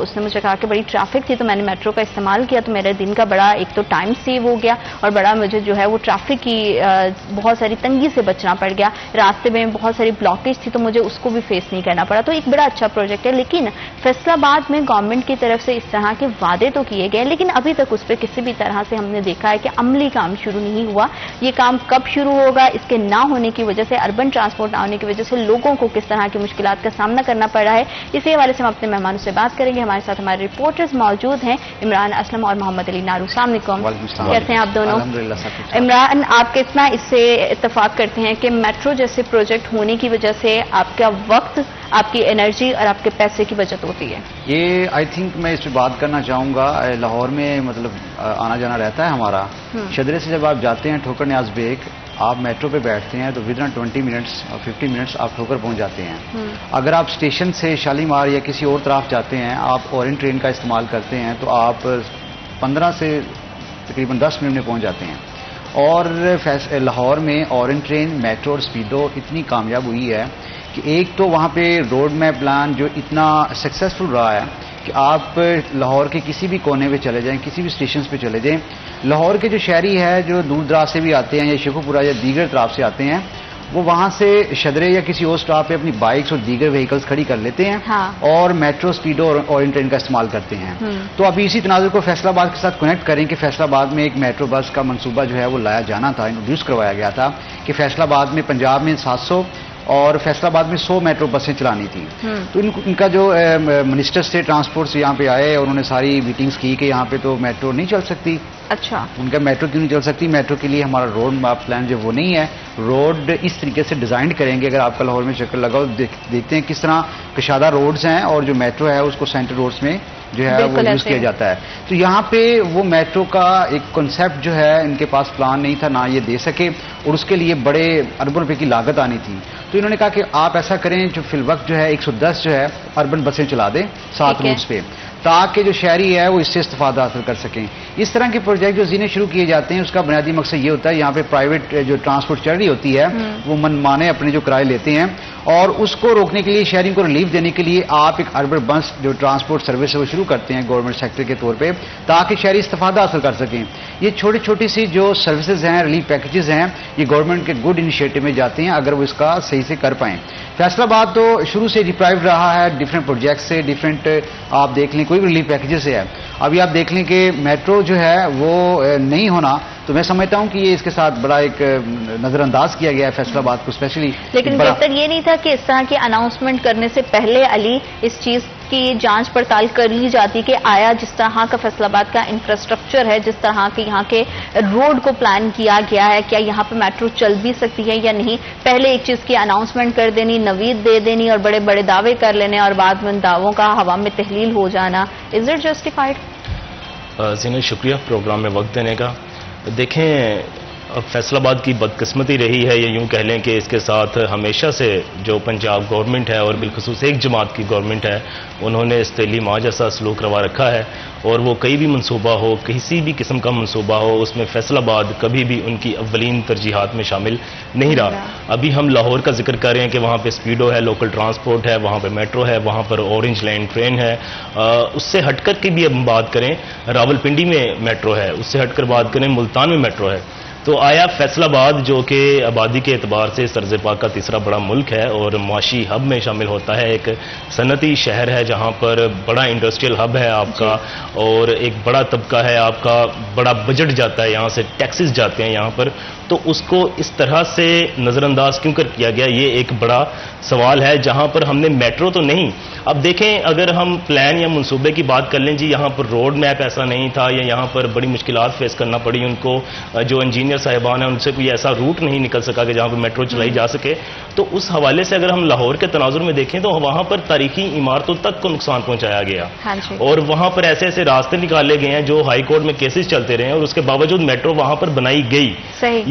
اس نے مجھے کہا کہ بڑی ٹریفک تھی تو میں نے میٹرو کا استعمال کیا تو میرے دن کا بڑا ایک تو ٹائم سیو ہو گیا اور بڑا مجھے جو ہے وہ ٹریفک کی بہت ساری تنگی سے بچنا پڑ گیا. راستے میں بہت ساری بلاکیج تھی تو مجھے اس کو بھی فیس نہیں کرنا پڑا. تو ایک بڑا اچھا پروجیکٹ ہے. لیکن فیصل آباد میں گورنمنٹ کی طرف سے اس طرح کے وعدے تو کیے گئے لیکن ابھی تک اس پہ کسی بھی طرح سے ہم نے دیکھا ہے کہ عملی کام شروع نہیں ہوا. یہ کام کب شروع ہوگا؟ اس کے نہ ہونے کی وجہ سے، اربن ٹرانسپورٹ نہ ہونے کی وجہ سے لوگوں کو کس طرح کی مشکلات کا سامنا کرنا پڑ رہا ہے، اسی حوالے سے ہم اپنے مہمانوں سے بات کریں گے. ہمارے ساتھ ہمارے رپورٹرز موجود ہیں، عمران اسلم اور محمد علی نارو. السلام علیکم. کیسے ہیں آپ دونوں؟ عمران، آپ کتنا اس سے اتفاق کرتے ہیں کہ میٹرو جیسے پروجیکٹ ہونے کی وجہ سے آپ کا وقت، آپ کی انرجی اور آپ کے پیسے کی بچت ہوتی ہے؟ یہ آئی تھنک میں اس پہ بات کرنا چاہوں گا. لاہور میں مطلب آنا جانا رہتا ہے ہمارا. شدرے سے جب آپ جاتے ہیں ٹھوکر نیاز بیگ، آپ میٹرو پہ بیٹھتے ہیں تو ودن 20 منٹس اور 50 منٹس آپ ٹھوکر پہنچ جاتے ہیں. اگر آپ اسٹیشن سے شالیمار یا کسی اور طرف جاتے ہیں، آپ اورینٹ ٹرین کا استعمال کرتے ہیں تو آپ 15 سے تقریباً 10 منٹ میں پہنچ جاتے ہیں. اور لاہور میں اورینٹ ٹرین، میٹرو اور اسپیڈو اتنی کامیاب ہوئی ہے کہ ایک تو وہاں پہ روڈ میپ پلان جو اتنا سکسیسفل رہا ہے کہ آپ لاہور کے کسی بھی کونے پہ چلے جائیں، کسی بھی اسٹیشنز پہ چلے جائیں، لاہور کے جو شہری ہے جو دور دراز سے بھی آتے ہیں یا شیخو پورہ یا دیگر طرف سے آتے ہیں، وہ وہاں سے شدرے یا کسی اور سٹاپ پہ اپنی بائکس اور دیگر وہیکلز کھڑی کر لیتے ہیں اور میٹرو، اسپیڈو اور اورینٹ ٹرین کا استعمال کرتے ہیں. تو ابھی اسی تناظر کو فیصل آباد کے ساتھ کنیکٹ کریں کہ فیصل آباد میں ایک میٹرو بس کا منصوبہ جو ہے وہ لایا جانا تھا، انٹروڈیوس کروایا گیا تھا کہ فیصل آباد میں پنجاب میں 700 اور فیصل آباد میں 100 میٹرو بسیں چلانی تھیں. تو ان کا جو منسٹر سے ٹرانسپورٹ سے یہاں پہ آئے اور انہوں نے ساری میٹنگز کی کہ یہاں پہ تو میٹرو نہیں چل سکتی. اچھا، ان کا میٹرو کیوں نہیں چل سکتی؟ میٹرو کے لیے ہمارا روڈ میپ پلان جو وہ نہیں ہے. روڈ اس طریقے سے ڈیزائن کریں گے، اگر آپ کا لاہور میں چکر لگاؤ دیکھتے ہیں کس طرح کشادہ روڈز ہیں اور جو میٹرو ہے اس کو سینٹر روڈز میں جو ہے وہ یوز کیا جاتا ہے. تو یہاں پہ وہ میٹرو کا ایک کنسیپٹ جو ہے ان کے پاس پلان نہیں تھا، نہ یہ دے سکے اور اس کے لیے بڑے اربن روپے کی لاگت آنی تھی. تو انہوں نے کہا کہ آپ ایسا کریں جو فی الوقت جو ہے 110 جو ہے اربن بسیں چلا دیں 7 روٹس پہ، تاکہ جو شہری ہے وہ اس سے استفادہ حاصل کر سکیں. اس طرح کے پروجیکٹ جو زینے شروع کیے جاتے ہیں اس کا بنیادی مقصد یہ ہوتا ہے یہاں پہ پرائیویٹ جو ٹرانسپورٹ چل رہی ہوتی ہے وہ من مانے اپنے جو کرائے لیتے ہیں اور اس کو روکنے کے لیے، شہریوں کو ریلیف دینے کے لیے آپ ایک اربن بس جو ٹرانسپورٹ سروس ہے وہ شروع کرتے ہیں گورنمنٹ سیکٹر کے طور پہ، تاکہ شہری استفادہ حاصل کر سکیں. یہ چھوٹی چھوٹی سی جو سروسز ہیں، ریلیف پیکیجز ہیں، یہ گورنمنٹ کے گڈ انیشیٹو میں جاتے ہیں اگر وہ اس کا صحیح سے کر پائیں. فیصل آباد تو شروع سے ڈپرائیوڈ رہا ہے ڈفرینٹ پروجیکٹ سے، ڈفرینٹ آپ دیکھ لیں کوئی بھی ریلیف پیکیجز سے ہے. ابھی آپ دیکھ لیں کہ میٹرو جو ہے وہ نہیں ہونا، تو میں سمجھتا ہوں کہ یہ اس کے ساتھ بڑا ایک نظر انداز کیا گیا ہے فیصل آباد کو اسپیشلی. لیکن بہتر یہ نہیں تھا کہ اس طرح کی اناؤنسمنٹ کرنے سے پہلے علی اس چیز کی جانچ پڑتال کر لی جاتی کہ آیا جس طرح کا فیصل آباد کا انفراسٹرکچر ہے، جس طرح کے یہاں کے روڈ کو پلان کیا گیا ہے، کیا یہاں پہ میٹرو چل بھی سکتی ہے یا نہیں؟ پہلے ایک چیز کی اناؤنسمنٹ کر دینی، نوید دے دینی اور بڑے بڑے دعوے کر لینے اور بعد میں دعووں کا ہوا میں تحلیل ہو جانا، از اٹ جسٹیفائڈ؟ زینت شکریہ پروگرام میں وقت دینے کا. دیکھیں، فیصل آباد کی بدقسمتی رہی ہے، یا یوں کہہ لیں کہ اس کے ساتھ ہمیشہ سے جو پنجاب گورنمنٹ ہے اور بالخصوص ایک جماعت کی گورنمنٹ ہے، انہوں نے استحلی ماں جیسا سلوک روا رکھا ہے اور وہ کوئی بھی منصوبہ ہو، کسی بھی قسم کا منصوبہ ہو، اس میں فیصل آباد کبھی بھی ان کی اولین ترجیحات میں شامل نہیں رہا. ابھی ہم لاہور کا ذکر کر رہے ہیں کہ وہاں پہ اسپیڈو ہے، لوکل ٹرانسپورٹ ہے، وہاں پہ میٹرو ہے، وہاں پر اورنج لائن ٹرین ہے. اس سے ہٹ کر کے بھی ہم بات کریں راولپنڈی میں میٹرو ہے، اس سے ہٹ کر بات کریں ملتان میں میٹرو ہے. تو آیا فیصل آباد جو کہ آبادی کے اعتبار سے سرز پاک کا تیسرا بڑا ملک ہے اور معاشی ہب میں شامل ہوتا ہے، ایک صنعتی شہر ہے جہاں پر بڑا انڈسٹریل ہب ہے آپ کا اور ایک بڑا طبقہ ہے آپ کا، بڑا بجٹ جاتا ہے یہاں سے، ٹیکسز جاتے ہیں یہاں پر، تو اس کو اس طرح سے نظر انداز کیوں کر کیا گیا؟ یہ ایک بڑا سوال ہے جہاں پر ہم نے میٹرو تو نہیں. اب دیکھیں، اگر ہم پلان یا منصوبے کی بات کر لیں، جی یہاں پر روڈ میپ ایسا نہیں تھا یا یہاں پر بڑی مشکلات فیس کرنا پڑی ان کو، جو انجینئر صاحبان ہیں ان سے کوئی ایسا روٹ نہیں نکل سکا کہ جہاں پر میٹرو چلائی جا سکے. تو اس حوالے سے اگر ہم لاہور کے تناظر میں دیکھیں تو وہاں پر تاریخی عمارتوں تک کو نقصان پہنچایا گیا اور وہاں پر ایسے ایسے راستے نکالے گئے ہیں جو ہائی کورٹ میں کیسز چلتے رہے ہیں اور اس کے باوجود میٹرو وہاں پر بنائی گئی.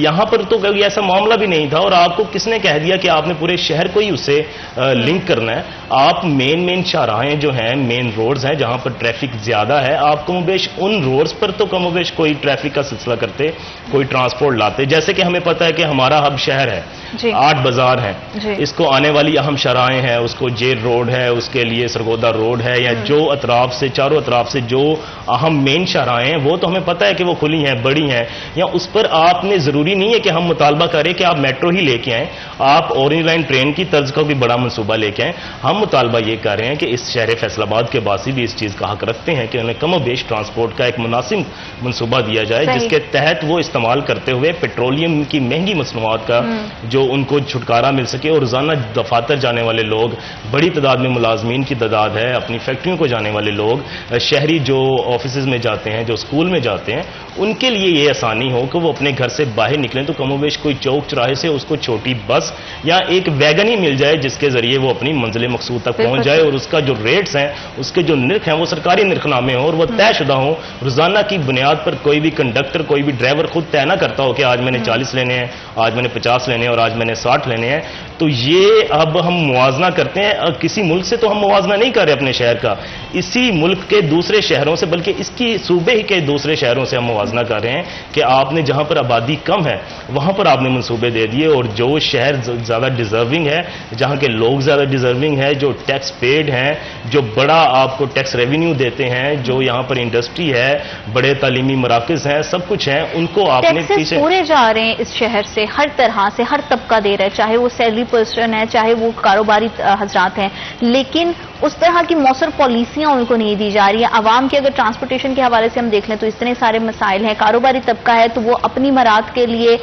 یہاں پر تو کوئی ایسا معاملہ بھی نہیں تھا اور آپ کو کس نے کہہ دیا کہ آپ نے پورے شہر کو ہی اس سے لنک کرنا ہے؟ آپ مین شاہراہیں جو ہیں، مین روڈز ہیں جہاں پر ٹریفک زیادہ ہے، آپ کم و بیش ان روڈز پر تو کم و بیش کوئی ٹریفک کا سلسلہ کرتے، کوئی ٹرانسپورٹ لاتے. جیسے کہ ہمیں پتہ ہے کہ ہمارا ہب شہر ہے، 8 بازار ہیں, جی. اس کو آنے والی اہم شرائیں ہیں, اس کو جیل روڈ ہے, اس کے لیے سرگودا روڈ ہے, یا جو اطراف سے چاروں اطراف سے جو اہم مین شرائیں ہیں وہ تو ہمیں پتہ ہے کہ وہ کھلی ہیں, بڑی ہیں, یا اس پر آپ نے ضروری نہیں ہے کہ ہم مطالبہ کریں کہ آپ میٹرو ہی لے کے آئیں, آپ اورینج لائن ٹرین کی طرز کا بھی بڑا منصوبہ لے کے آئیں. ہم مطالبہ یہ کر رہے ہیں کہ اس شہر فیصل آباد کے باسی بھی اس چیز کا حق رکھتے ہیں کہ انہیں کم و بیش ٹرانسپورٹ کا ایک مناسب منصوبہ دیا جائے جس کے تحت وہ استعمال کرتے ہوئے پیٹرولیم کی مہنگی مصنوعات کا جو ان کو چھٹکارا مل سکے, اور روزانہ دفاتر جانے والے لوگ, بڑی تعداد میں ملازمین کی تعداد ہے, اپنی فیکٹریوں کو جانے والے لوگ, شہری جو آفیسز میں جاتے ہیں, جو اسکول میں جاتے ہیں, ان کے لیے یہ آسانی ہو کہ وہ اپنے گھر سے باہر نکلیں تو کم و بیش کوئی چوک چراہے سے اس کو چھوٹی بس یا ایک ویگن ہی مل جائے جس کے ذریعے وہ اپنی منزل مقصود تک پہنچ جائے, اور اس کا جو ریٹس ہیں, اس کے جو نرخ ہیں وہ سرکاری نرخ نامے ہوں اور وہ طے شدہ ہوں. روزانہ کی بنیاد پر کوئی بھی کنڈکٹر, کوئی بھی ڈرائیور خود طے نہ کرتا ہو کہ آج میں نے 40 لینے ہیں, آج میں نے 50 لینے ہیں اور آج میں نے 60 لینے ہیں. تو یہ اب ہم موازنہ کرتے ہیں, کسی ملک سے تو ہم موازنہ نہیں کر رہے اپنے شہر کا, اسی ملک کے دوسرے شہروں سے, بلکہ اس کی صوبے ہی کے دوسرے شہروں سے ہم موازنہ کر رہے ہیں کہ آپ نے جہاں پر آبادی کم ہے وہاں پر آپ نے منصوبے دے دیے, اور جو شہر زیادہ ڈیزرونگ ہے, جہاں کے لوگ زیادہ ڈیزرونگ ہیں, جو ٹیکس پیڈ ہیں, جو بڑا آپ کو ٹیکس ریونیو دیتے ہیں, جو یہاں پر انڈسٹری ہے, بڑے تعلیمی مراکز ہیں, سب کچھ ہیں, ان کو آپ نے پیچھے پورے جا رہے ہیں اس شہر سے, ہر طرح سے ہر طبقہ دے رہا ہے, چاہے وہ سیلری پرسن ہے, چاہے وہ کاروباری حضرات ہیں, لیکن اس طرح کی مؤثر پالیسیاں ان کو نہیں دی جا رہی ہیں. عوام کے اگر ٹرانسپورٹیشن کے حوالے سے ہم دیکھ لیں تو اتنے سارے مسائل ہیں, کاروباری طبقہ ہے تو وہ اپنی مراد کے لیے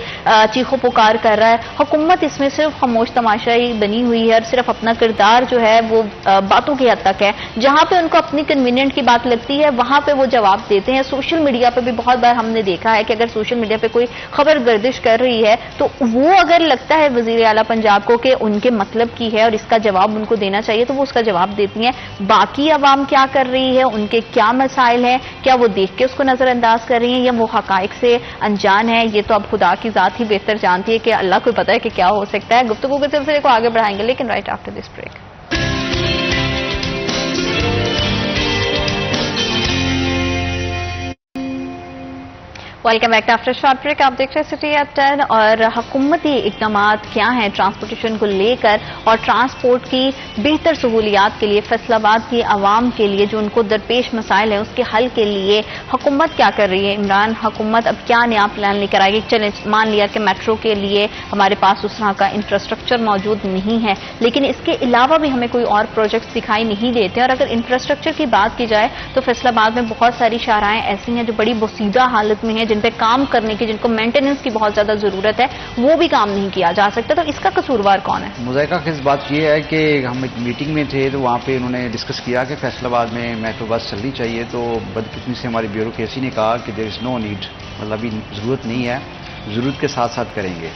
چیخو پکار کر رہا ہے. حکومت اس میں صرف خاموش تماشائی بنی ہوئی ہے اور صرف اپنا کردار جو ہے وہ باتوں کی حد تک ہے. جہاں پہ ان کو اپنی کنوینئنٹ کی بات لگتی ہے وہاں پہ وہ جواب دیتے ہیں. سوشل میڈیا پہ بھی بہت بار ہم نے دیکھا ہے کہ اگر سوشل میڈیا پہ کوئی خبر گردش کر رہی ہے تو وہ اگر لگتا ہے وزیر اعلیٰ پنجاب کو کہ ان کے مطلب کی ہے اور اس کا جواب ان کو دینا چاہیے تو وہ اس کا جواب دیتی ہیں. باقی عوام کیا کر رہی ہے, ان کے کیا مسائل ہیں, کیا وہ دیکھ کے اس کو نظر انداز کر رہی ہیں یا وہ حقائق سے انجان ہے, یہ تو اب خدا کی ذات ہی بہتر جانتی ہے کہ اللہ کو پتہ ہے کہ کیا ہو سکتا ہے. گفتگو کے سلسلے کو آگے بڑھائیں گے لیکن right after this break. Welcome back after short break. آپ دیکھ رہے ہیں سٹی ایٹ 10 اور حکومتی اقدامات کیا ہیں ٹرانسپورٹیشن کو لے کر اور ٹرانسپورٹ کی بہتر سہولیات کے لیے فیصل آباد کی عوام کے لیے جو ان کو درپیش مسائل ہیں اس کے حل کے لیے حکومت کیا کر رہی ہے. عمران حکومت اب کیا نیا پلان لے کر آئے گی. چلیں مان لیا کہ میٹرو کے لیے ہمارے پاس اس طرح کا انفراسٹرکچر موجود نہیں ہے لیکن اس کے علاوہ بھی ہمیں کوئی اور پروجیکٹس دکھائی نہیں دیتے. اور اگر انفراسٹرکچر کی بات کی جائے تو فیصل آباد میں بہت ساری شاہراہیں ایسی ہیں جو بڑی بوسیدہ حالت میں ہیں, جن پہ کام کرنے کی, جن کو مینٹیننس کی بہت زیادہ ضرورت ہے, وہ بھی کام نہیں کیا جا سکتا. تو اس کا قصوروار کون ہے؟ مذائقہ خیز بات یہ ہے کہ ہم ایک میٹنگ میں تھے تو وہاں پہ انہوں نے ڈسکس کیا کہ فیصل آباد میں میٹرو بس چلنی چاہیے. تو بدقسمتی سے ہماری بیوروکریسی نے کہا کہ دیر از نو نیڈ, مطلب ابھی ضرورت نہیں ہے, ضرورت کے ساتھ ساتھ کریں گے.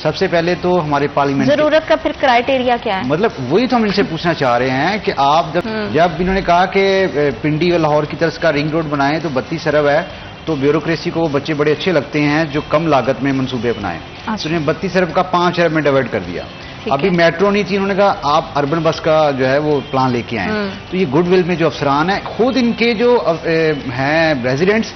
سب سے پہلے تو ہمارے پارلیمنٹ ضرورت کا پھر کرائیٹیریا کیا ہے, مطلب وہی تو ہم ان سے پوچھنا چاہ رہے ہیں کہ آپ جب انہوں نے کہا کہ پنڈی اور لاہور کی طرف کا رنگ روڈ بنائیں تو 32 ارب ہے تو بیوروکریسی کو بچے بڑے اچھے لگتے ہیں جو کم لاگت میں منصوبے بنائیں. تو انہوں نے 32 ارب کا 5 ارب میں ڈیوائڈ کر دیا. ابھی میٹرو نہیں تھی, انہوں نے کہا آپ اربن بس کا جو ہے وہ پلان لے کے آئیں. تو یہ گڈ ول میں جو افسران ہیں خود ان کے جو ہیں ریزیڈنٹس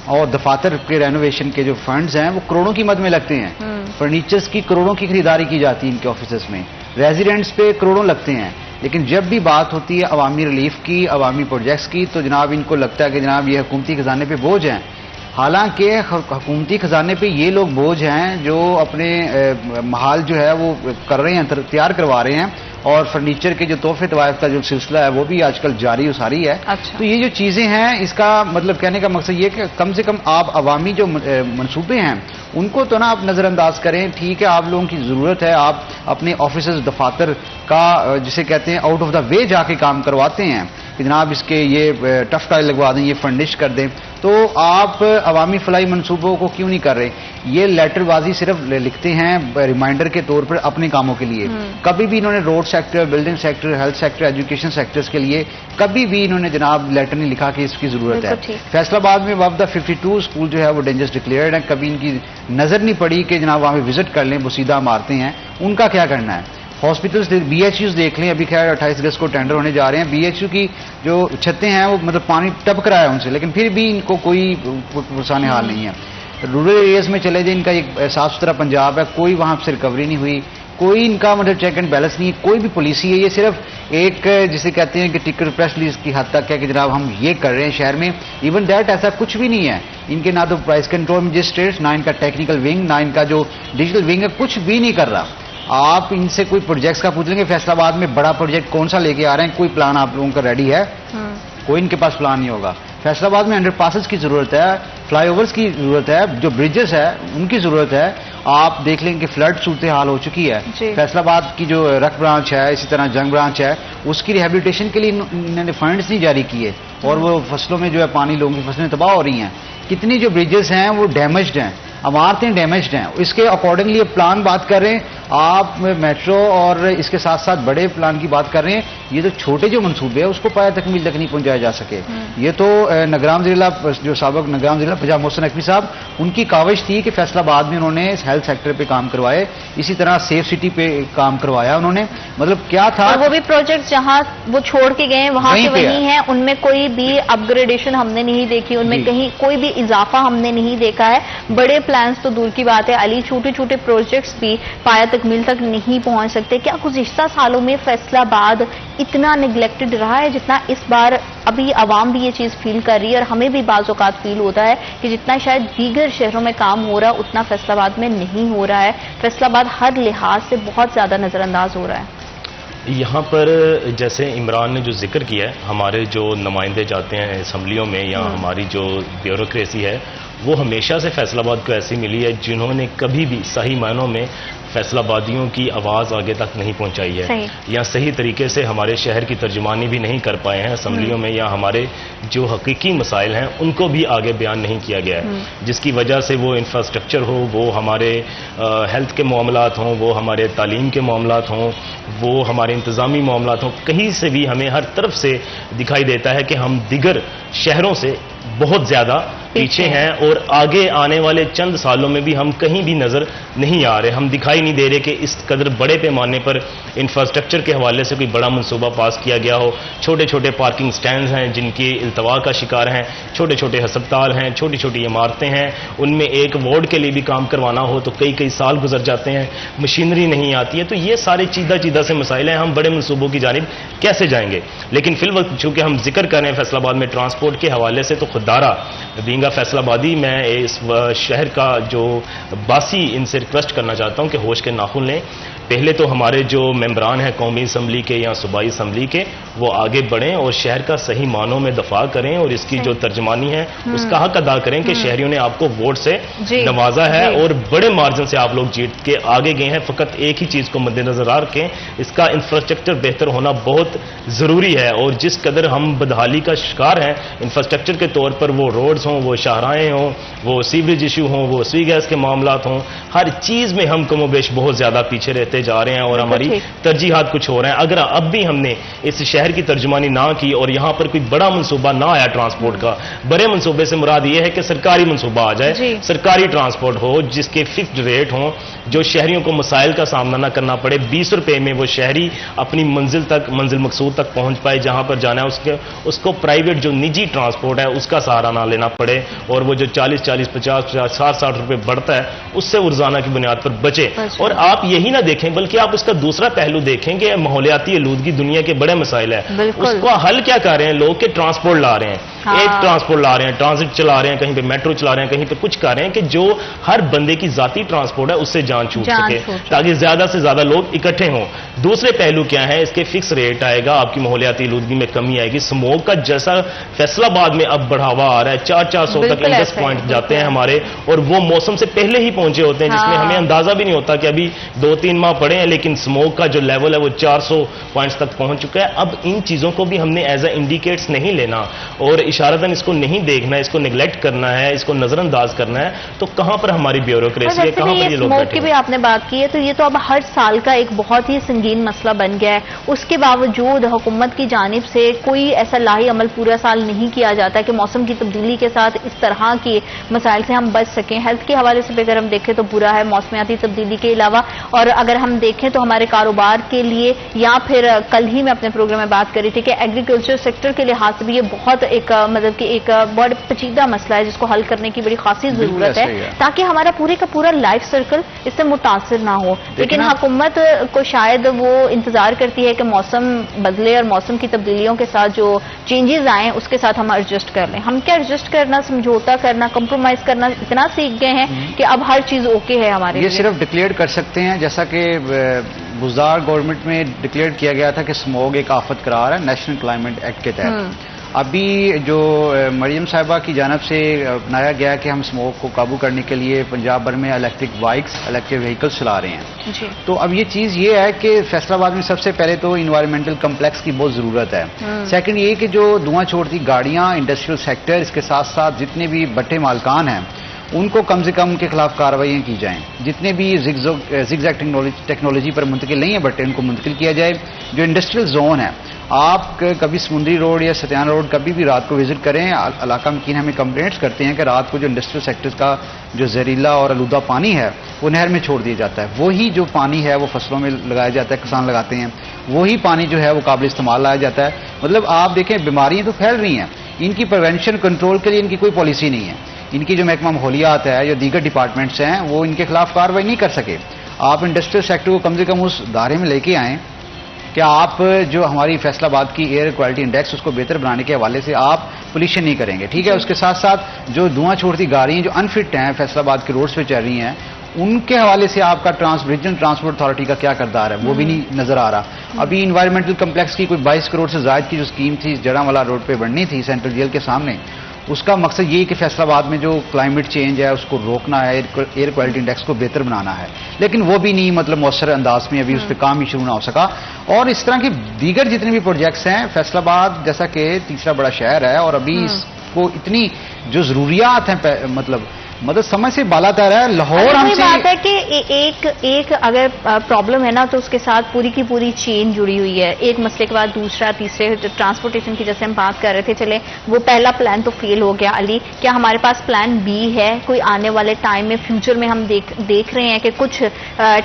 اور دفاتر کے رینوویشن کے جو فنڈز ہیں وہ کروڑوں کی مد میں لگتے ہیں. فرنیچرز کی کروڑوں کی خریداری کی جاتی ہے ان کے آفیسز میں, ریزیڈنٹس پہ کروڑوں لگتے ہیں. لیکن جب بھی بات ہوتی ہے عوامی ریلیف کی, عوامی پروجیکٹس کی, تو جناب ان کو لگتا ہے کہ جناب یہ حکومتی خزانے پہ بوجھ ہیں. حالانکہ حکومتی خزانے پہ یہ لوگ بوجھ ہیں جو اپنے محال جو ہے وہ کر رہے ہیں, تیار کروا رہے ہیں, اور فرنیچر کے جو تحفے طوائف کا جو سلسلہ ہے وہ بھی آج کل جاری و ساری ہے. تو یہ جو چیزیں ہیں اس کا مطلب کہنے کا مقصد یہ کہ کم سے کم آپ عوامی جو منصوبے ہیں ان کو تو نا آپ نظر انداز کریں. ٹھیک ہے آپ لوگوں کی ضرورت ہے, آپ اپنے آفیسز دفاتر کا جسے کہتے ہیں آؤٹ آف دا وے جا کے کام کرواتے ہیں کہ جناب اس کے یہ ٹف ٹائل لگوا دیں, یہ فرنش کر دیں, تو آپ عوامی فلاحی منصوبوں کو کیوں نہیں کر رہے؟ یہ لیٹر بازی صرف لکھتے ہیں ریمائنڈر کے طور پر اپنے کاموں کے لیے. کبھی بھی انہوں نے road sector, building sector, health sector, education sectors کے لیے کبھی بھی انہوں نے جناب لیٹر نہیں لکھا کہ اس کی ضرورت ہے. فیصل آباد میں اب دا 52 اسکول جو ہے وہ ڈینجرس ڈکلیئرڈ ہیں, کبھی ان کی نظر نہیں پڑی کہ جناب وہاں پہ وزٹ کر لیں. بوسیدہ عمارتیں ہیں, ان کا کیا کرنا ہے؟ ہاسپٹلس بی ایچ یوز دیکھ لیں, ابھی خیر 28 اگست کو ٹینڈر ہونے جا رہے ہیں. بی ایچ یو کی جو چھتیں ہیں وہ مطلب پانی ٹپک رہا ہے ان سے, لیکن پھر بھی ان کو کوئی پرسان حال نہیں ہے. رورل ایریاز میں چلے جائیں، ان کا ایک صاف ستھرا پنجاب ہے، کوئی وہاں سے ریکوری نہیں ہوئی، کوئی ان کا مطلب چیک اینڈ بیلنس نہیں ہے، کوئی بھی پالیسی ہے، یہ صرف ایک جسے کہتے ہیں کہ ٹکٹ پریس ریلیز کی حد تک ہے کہ جناب ہم یہ کر رہے ہیں شہر میں. ایون دیٹ ایسا کچھ بھی نہیں ہے ان کے، نہ تو پرائز کنٹرول مجسٹریٹس، نہ ان کا ٹیکنیکل ونگ، نہ ان کا جو ڈیجیٹل ونگ ہے، کچھ بھی نہیں کر رہا. آپ ان سے کوئی پروجیکٹس کا پوچھ لیں گے فیصل آباد میں بڑا پروجیکٹ کون سا لے کے آ رہے ہیں، کوئی پلان آپ لوگوں کا ریڈی ہے؟ کوئی ان کے پاس پلان نہیں ہوگا. فیصل آباد میں انڈر پاسز کی ضرورت ہے، فلائی اوورز کی ضرورت ہے، جو برجز ہے ان کی ضرورت ہے. آپ دیکھ لیں کہ فلڈ صورتحال ہو چکی ہے. فیصل آباد کی جو رک برانچ ہے، اسی طرح جنگ برانچ ہے، اس کی ریہیبلیٹیشن کے لیے انہوں نے فنڈز نہیں جاری کیے، اور وہ فصلوں میں جو ہے پانی، لوگوں کی فصلیں تباہ ہو رہی ہیں. کتنی جو برجز ہیں وہ ڈیمیجڈ ہیں، عمارتیں ڈیمیجڈ ہیں. اس کے اکارڈنگلی پلان بات کر رہے ہیں آپ میٹرو، اور اس کے ساتھ ساتھ بڑے پلان کی بات کر رہے ہیں. یہ تو چھوٹے جو منصوبے ہیں اس کو پایہ تکمیل تک نہیں پہنچایا جا سکے. یہ تو نگران ضلع جو سابق نگران ضلع پنجاب محسن نقوی صاحب، ان کی کاوش تھی کہ فیصل آباد میں انہوں نے ہیلتھ سیکٹر پہ کام کروائے، اسی طرح سیف سٹی پہ کام کروایا انہوں نے. مطلب کیا تھا، اور وہ بھی پروجیکٹ جہاں وہ چھوڑ کے گئے وہاں کے وہیں ہیں، ان میں کوئی بھی اپ گریڈیشن ہم نے نہیں دیکھی، ان میں کہیں کوئی بھی اضافہ ہم نے نہیں دیکھا ہے. بڑے پلانز تو دور کی بات ہے علی، چھوٹے چھوٹے پروجیکٹس بھی پایہ تکمیل تک نہیں پہنچ سکتے. کیا گزشتہ سالوں میں فیصل آباد اتنا نیگلیکٹڈ رہا ہے جتنا اس بار ابھی عوام بھی یہ چیز فیل کر رہی ہے، اور ہمیں بھی بعض اوقات فیل ہوتا ہے کہ جتنا شاید دیگر شہروں میں کام ہو رہا ہے اتنا فیصل آباد میں نہیں ہو رہا ہے. فیصل آباد ہر لحاظ سے بہت زیادہ نظر انداز ہو رہا ہے. یہاں پر جیسے عمران نے جو ذکر کیا ہے، ہمارے جو نمائندے جاتے ہیں اسمبلیوں میں، یا ہماری جو بیوروکریسی ہے وہ ہمیشہ سے فیصل آباد کو ایسی ملی ہے جنہوں نے کبھی بھی صحیح معنوں میں فیصل آبادیوں کی آواز آگے تک نہیں پہنچائی ہے، یا صحیح طریقے سے ہمارے شہر کی ترجمانی بھی نہیں کر پائے ہیں اسمبلیوں میں، یا ہمارے جو حقیقی مسائل ہیں ان کو بھی آگے بیان نہیں کیا گیا ہے. جس کی وجہ سے وہ انفراسٹرکچر ہو، وہ ہمارے ہیلتھ کے معاملات ہوں، وہ ہمارے تعلیم کے معاملات ہوں، وہ ہمارے انتظامی معاملات ہوں، کہیں سے بھی ہمیں ہر طرف سے دکھائی دیتا ہے کہ ہم دیگر شہروں سے بہت زیادہ پیچھے ہیں، اور آگے آنے والے چند سالوں میں بھی ہم کہیں بھی نظر نہیں آ رہے. ہم دکھائی نہیں دے رہے کہ اس قدر بڑے پیمانے پر انفراسٹرکچر کے حوالے سے کوئی بڑا منصوبہ پاس کیا گیا ہو. چھوٹے چھوٹے پارکنگ سٹینڈز ہیں جن کی التوا کا شکار ہیں، چھوٹے چھوٹے ہسپتال ہیں، چھوٹی چھوٹی عمارتیں ہیں، ان میں ایک وارڈ کے لیے بھی کام کروانا ہو تو کئی سال گزر جاتے ہیں، مشینری نہیں آتی ہے. تو یہ سارے چیدہ سے مسائل ہیں. ہم بڑے منصوبوں کی جانب کیسے جائیں گے؟ لیکن فی الوقت چونکہ ہم ذکر کر رہے ہیں فیصل آباد میں ٹرانسپورٹ کے حوالے سے، تو خوددارہ بینگا فیصل آبادی میں اس شہر کا جو باسی ان سے ریکویسٹ کرنا چاہتا ہوں کہ ہوش کے ناخن لیں. پہلے تو ہمارے جو ممبران ہیں قومی اسمبلی کے یا صوبائی اسمبلی کے، وہ آگے بڑھیں اور شہر کا صحیح معنوں میں دفاع کریں، اور اس کی جو ترجمانی ہے اس کا حق ادا کریں کہ شہریوں نے آپ کو ووٹ سے نوازا ہے اور بڑے مارجن سے آپ لوگ جیت کے آگے گئے ہیں. فقط ایک ہی چیز کو مد نظر رکھیں، اس کا انفراسٹرکچر بہتر ہونا بہت ضروری ہے. اور جس قدر ہم بدحالی کا شکار ہیں انفراسٹرکچر کے طور پر، وہ روڈز ہوں، وہ شاہراہیں ہوں، وہ سیوریج ایشو ہوں، وہ سوئی گیس کے معاملات ہوں، ہر چیز میں ہم کم و بیش بہت زیادہ پیچھے رہتے جا رہے ہیں، اور ہماری ترجیحات کچھ ہو رہے ہیں. اگر اب بھی ہم نے اس شہر کی ترجمانی نہ کی اور یہاں پر کوئی بڑا منصوبہ نہ آیا ٹرانسپورٹ کا، بڑے منصوبے سے مراد یہ ہے کہ سرکاری منصوبہ آ جائے، سرکاری ٹرانسپورٹ ہو جس کے فکسڈ ریٹ ہوں، جو شہریوں کو مسائل کا سامنا نہ کرنا پڑے. 20 روپے میں وہ شہری اپنی منزل مقصود تک پہنچ پائے جہاں پر جانا ہے. اس کو پرائیویٹ جو نجی ٹرانسپورٹ ہے اس کا سہارا نہ لینا پڑے، اور وہ جو 40 50 60 روپے بڑھتا ہے اس سے روزانہ کی بنیاد پر بچے. اور آپ یہی نہ دیکھیں بلکہ آپ اس کا دوسرا پہلو دیکھیں کہ ماحولیاتی آلودگی دنیا کے بڑے مسائل ہے. اس کو حل کیا کر رہے ہیں لوگ کہ ٹرانسپورٹ لا رہے ہیں، ایک ٹرانسپورٹ لا رہے ہیں، ٹرانزٹ چلا رہے ہیں، کہیں پہ میٹرو چلا رہے ہیں، کہیں پہ کچھ کر رہے ہیں کہ جو ہر بندے کی ذاتی ٹرانسپورٹ ہے اس سے جان چھوٹ سکے، تاکہ زیادہ سے زیادہ لوگ اکٹھے ہوں. دوسرے پہلو کیا ہے؟ اس کے فکس ریٹ آئے گا، آپ کی ماحولیاتی آلودگی میں کمی آئے گی. اسموگ کا جیسا فیصل آباد میں اب بڑھاوا آ رہا ہے، 400 تک انڈس پوائنٹ جاتے ہیں ہمارے، اور وہ موسم سے پہلے ہی پہنچے ہوتے ہیں جس میں ہمیں اندازہ بھی نہیں ہوتا کہ ابھی 2-3 ماہ پڑے ہیں، لیکن اسموگ کا جو لیول ہے وہ 400 پوائنٹس تک پہنچ چکا ہے. اب ان چیزوں کو بھی ہم نے ایز اے انڈیکیٹس نہیں لینا اور اشارتاً اس کو نہیں دیکھنا ہے، اس کو نیگلیکٹ کرنا ہے، اس کو نظر انداز کرنا ہے. تو کہاں پر ہماری بیوروکریسی ہے، کہاں پر یہ لوگ بیٹھے ہیں؟ بھی آپ نے بات کی ہے تو یہ تو اب ہر سال کا ایک بہت ہی سنگین مسئلہ بن گیا ہے. اس کے باوجود حکومت کی جانب سے کوئی ایسا لاہی عمل پورا سال نہیں کیا جاتا کہ موسم کی تبدیلی کے ساتھ اس طرح کے مسائل سے ہم بچ سکیں. ہیلتھ کے حوالے سے اگر ہم دیکھیں تو برا ہے موسمیاتی تبدیلی کے علاوہ. اور اگر ہم دیکھیں تو ہمارے کاروبار کے لیے، یا پھر کل ہی میں اپنے پروگرام میں بات کری تھی کہ ایگریکلچر سیکٹر کے لحاظ سے بھی یہ بہت ایک مطلب کہ ایک بڑا پیچیدہ مسئلہ ہے جس کو حل کرنے کی بڑی خاصی ضرورت ایسا ہی ہے ہے۔ تاکہ ہمارا پورے کا پورا لائف سرکل اس سے متاثر نہ ہو. لیکن حکومت کو شاید وہ انتظار کرتی ہے کہ موسم بدلے اور موسم کی تبدیلیوں کے ساتھ جو چینجز آئیں اس کے ساتھ ہم ایڈجسٹ کر لیں. ہم کیا ایڈجسٹ کرنا، سمجھوتا کرنا، کمپرومائز کرنا اتنا سیکھ گئے ہیں کہ اب ہر چیز اوکے ہے ہمارے یہ لیے. صرف ڈکلیئر کر سکتے ہیں جیسا کہ گزار گورنمنٹ میں ڈکلیئر کیا گیا تھا کہ اسموگ ایک آفت قرار ہے نیشنل کلائمیٹ ایکٹ کے تحت. ابھی جو مریم صاحبہ کی جانب سے اپنایا گیا کہ ہم اسموگ کو قابو کرنے کے لیے پنجاب بھر میں الیکٹرک بائکس، الیکٹرک وہیکلس چلا رہے ہیں. جی. تو اب یہ چیز یہ ہے کہ فیصلہ آباد میں سب سے پہلے تو انوائرمنٹل کمپلیکس کی بہت ضرورت ہے. سیکنڈ یہ کہ جو دھواں چھوڑتی گاڑیاں، انڈسٹریل سیکٹر، اس کے ساتھ ساتھ جتنے بھی بٹے مالکان ہیں ان کو کم سے کم ان کے خلاف کارروائیاں کی جائیں. جتنے بھی زگ زیگ ٹیکنالوجی پر منتقل نہیں ہیں بٹے ان کو منتقل کیا جائے. جو انڈسٹریل زون ہے، آپ کبھی سمندری روڈ یا ستیان روڈ کبھی بھی رات کو وزٹ کریں، علاقہ مکین ہمیں کمپلینٹس کرتے ہیں کہ رات کو جو انڈسٹریل سیکٹرز کا جو زہریلا اور آلودہ پانی ہے وہ نہر میں چھوڑ دیا جاتا ہے. وہی جو پانی ہے وہ فصلوں میں لگایا جاتا ہے، کسان لگاتے ہیں. وہی پانی جو ہے وہ قابل استعمال لایا جاتا ہے. مطلب آپ دیکھیں بیماریاں تو پھیل رہی ہیں، ان کی پریونشن کنٹرول کے لیے ان کی کوئی پالیسی نہیں ہے. ان کی جو محکمہ ماحولیات ہے یا دیگر ڈپارٹمنٹس ہیں وہ ان کے خلاف کارروائی نہیں کر سکے. آپ انڈسٹریل سیکٹر کو کم سے کم اس دائرے میں لے کے آئیں کہ آپ جو ہماری فیصلہ آباد کی ایئر کوالٹی انڈیکس اس کو بہتر بنانے کے حوالے سے آپ پولیشن نہیں کریں گے. ٹھیک ہے، اس کے ساتھ ساتھ جو دھواں چھوڑتی گاڑیاں جو انفٹ ہیں فیصلہ آباد کے روڈز پہ چل رہی ہیں ان کے حوالے سے آپ کا ریجنل ٹرانسپورٹ اتھارٹی کا کیا کردار ہے وہ بھی نہیں نظر آ رہا. ابھی انوائرمنٹل کمپلیکس کی کوئی 22 کروڑ سے زائد کی جو اسکیم تھی جڑاں والا روڈ پہ بننی تھی سینٹرل جیل کے سامنے، اس کا مقصد یہ کہ فیصلہ آباد میں جو کلائمیٹ چینج ہے اس کو روکنا ہے، ایئر کوالٹی انڈیکس کو بہتر بنانا ہے. لیکن وہ بھی نہیں مطلب مؤثر انداز میں ابھی اس پہ کام ہی شروع نہ ہو سکا. اور اس طرح کے دیگر جتنے بھی پروجیکٹس ہیں فیصلہ آباد جیسا کہ تیسرا بڑا شہر ہے اور ابھی اس کو اتنی جو ضروریات ہیں مطلب سمجھ سے بالا تر ہے. لاہور ہم سے بات ہے کہ ایک اگر پرابلم ہے نا تو اس کے ساتھ پوری کی پوری چین جڑی ہوئی ہے. ایک مسئلے کے بعد دوسرا تیسرے. ٹرانسپورٹیشن کی جیسے ہم بات کر رہے تھے، چلے وہ پہلا پلان تو فیل ہو گیا. علی، کیا ہمارے پاس پلان بی ہے؟ کوئی آنے والے ٹائم میں فیوچر میں ہم دیکھ رہے ہیں کہ کچھ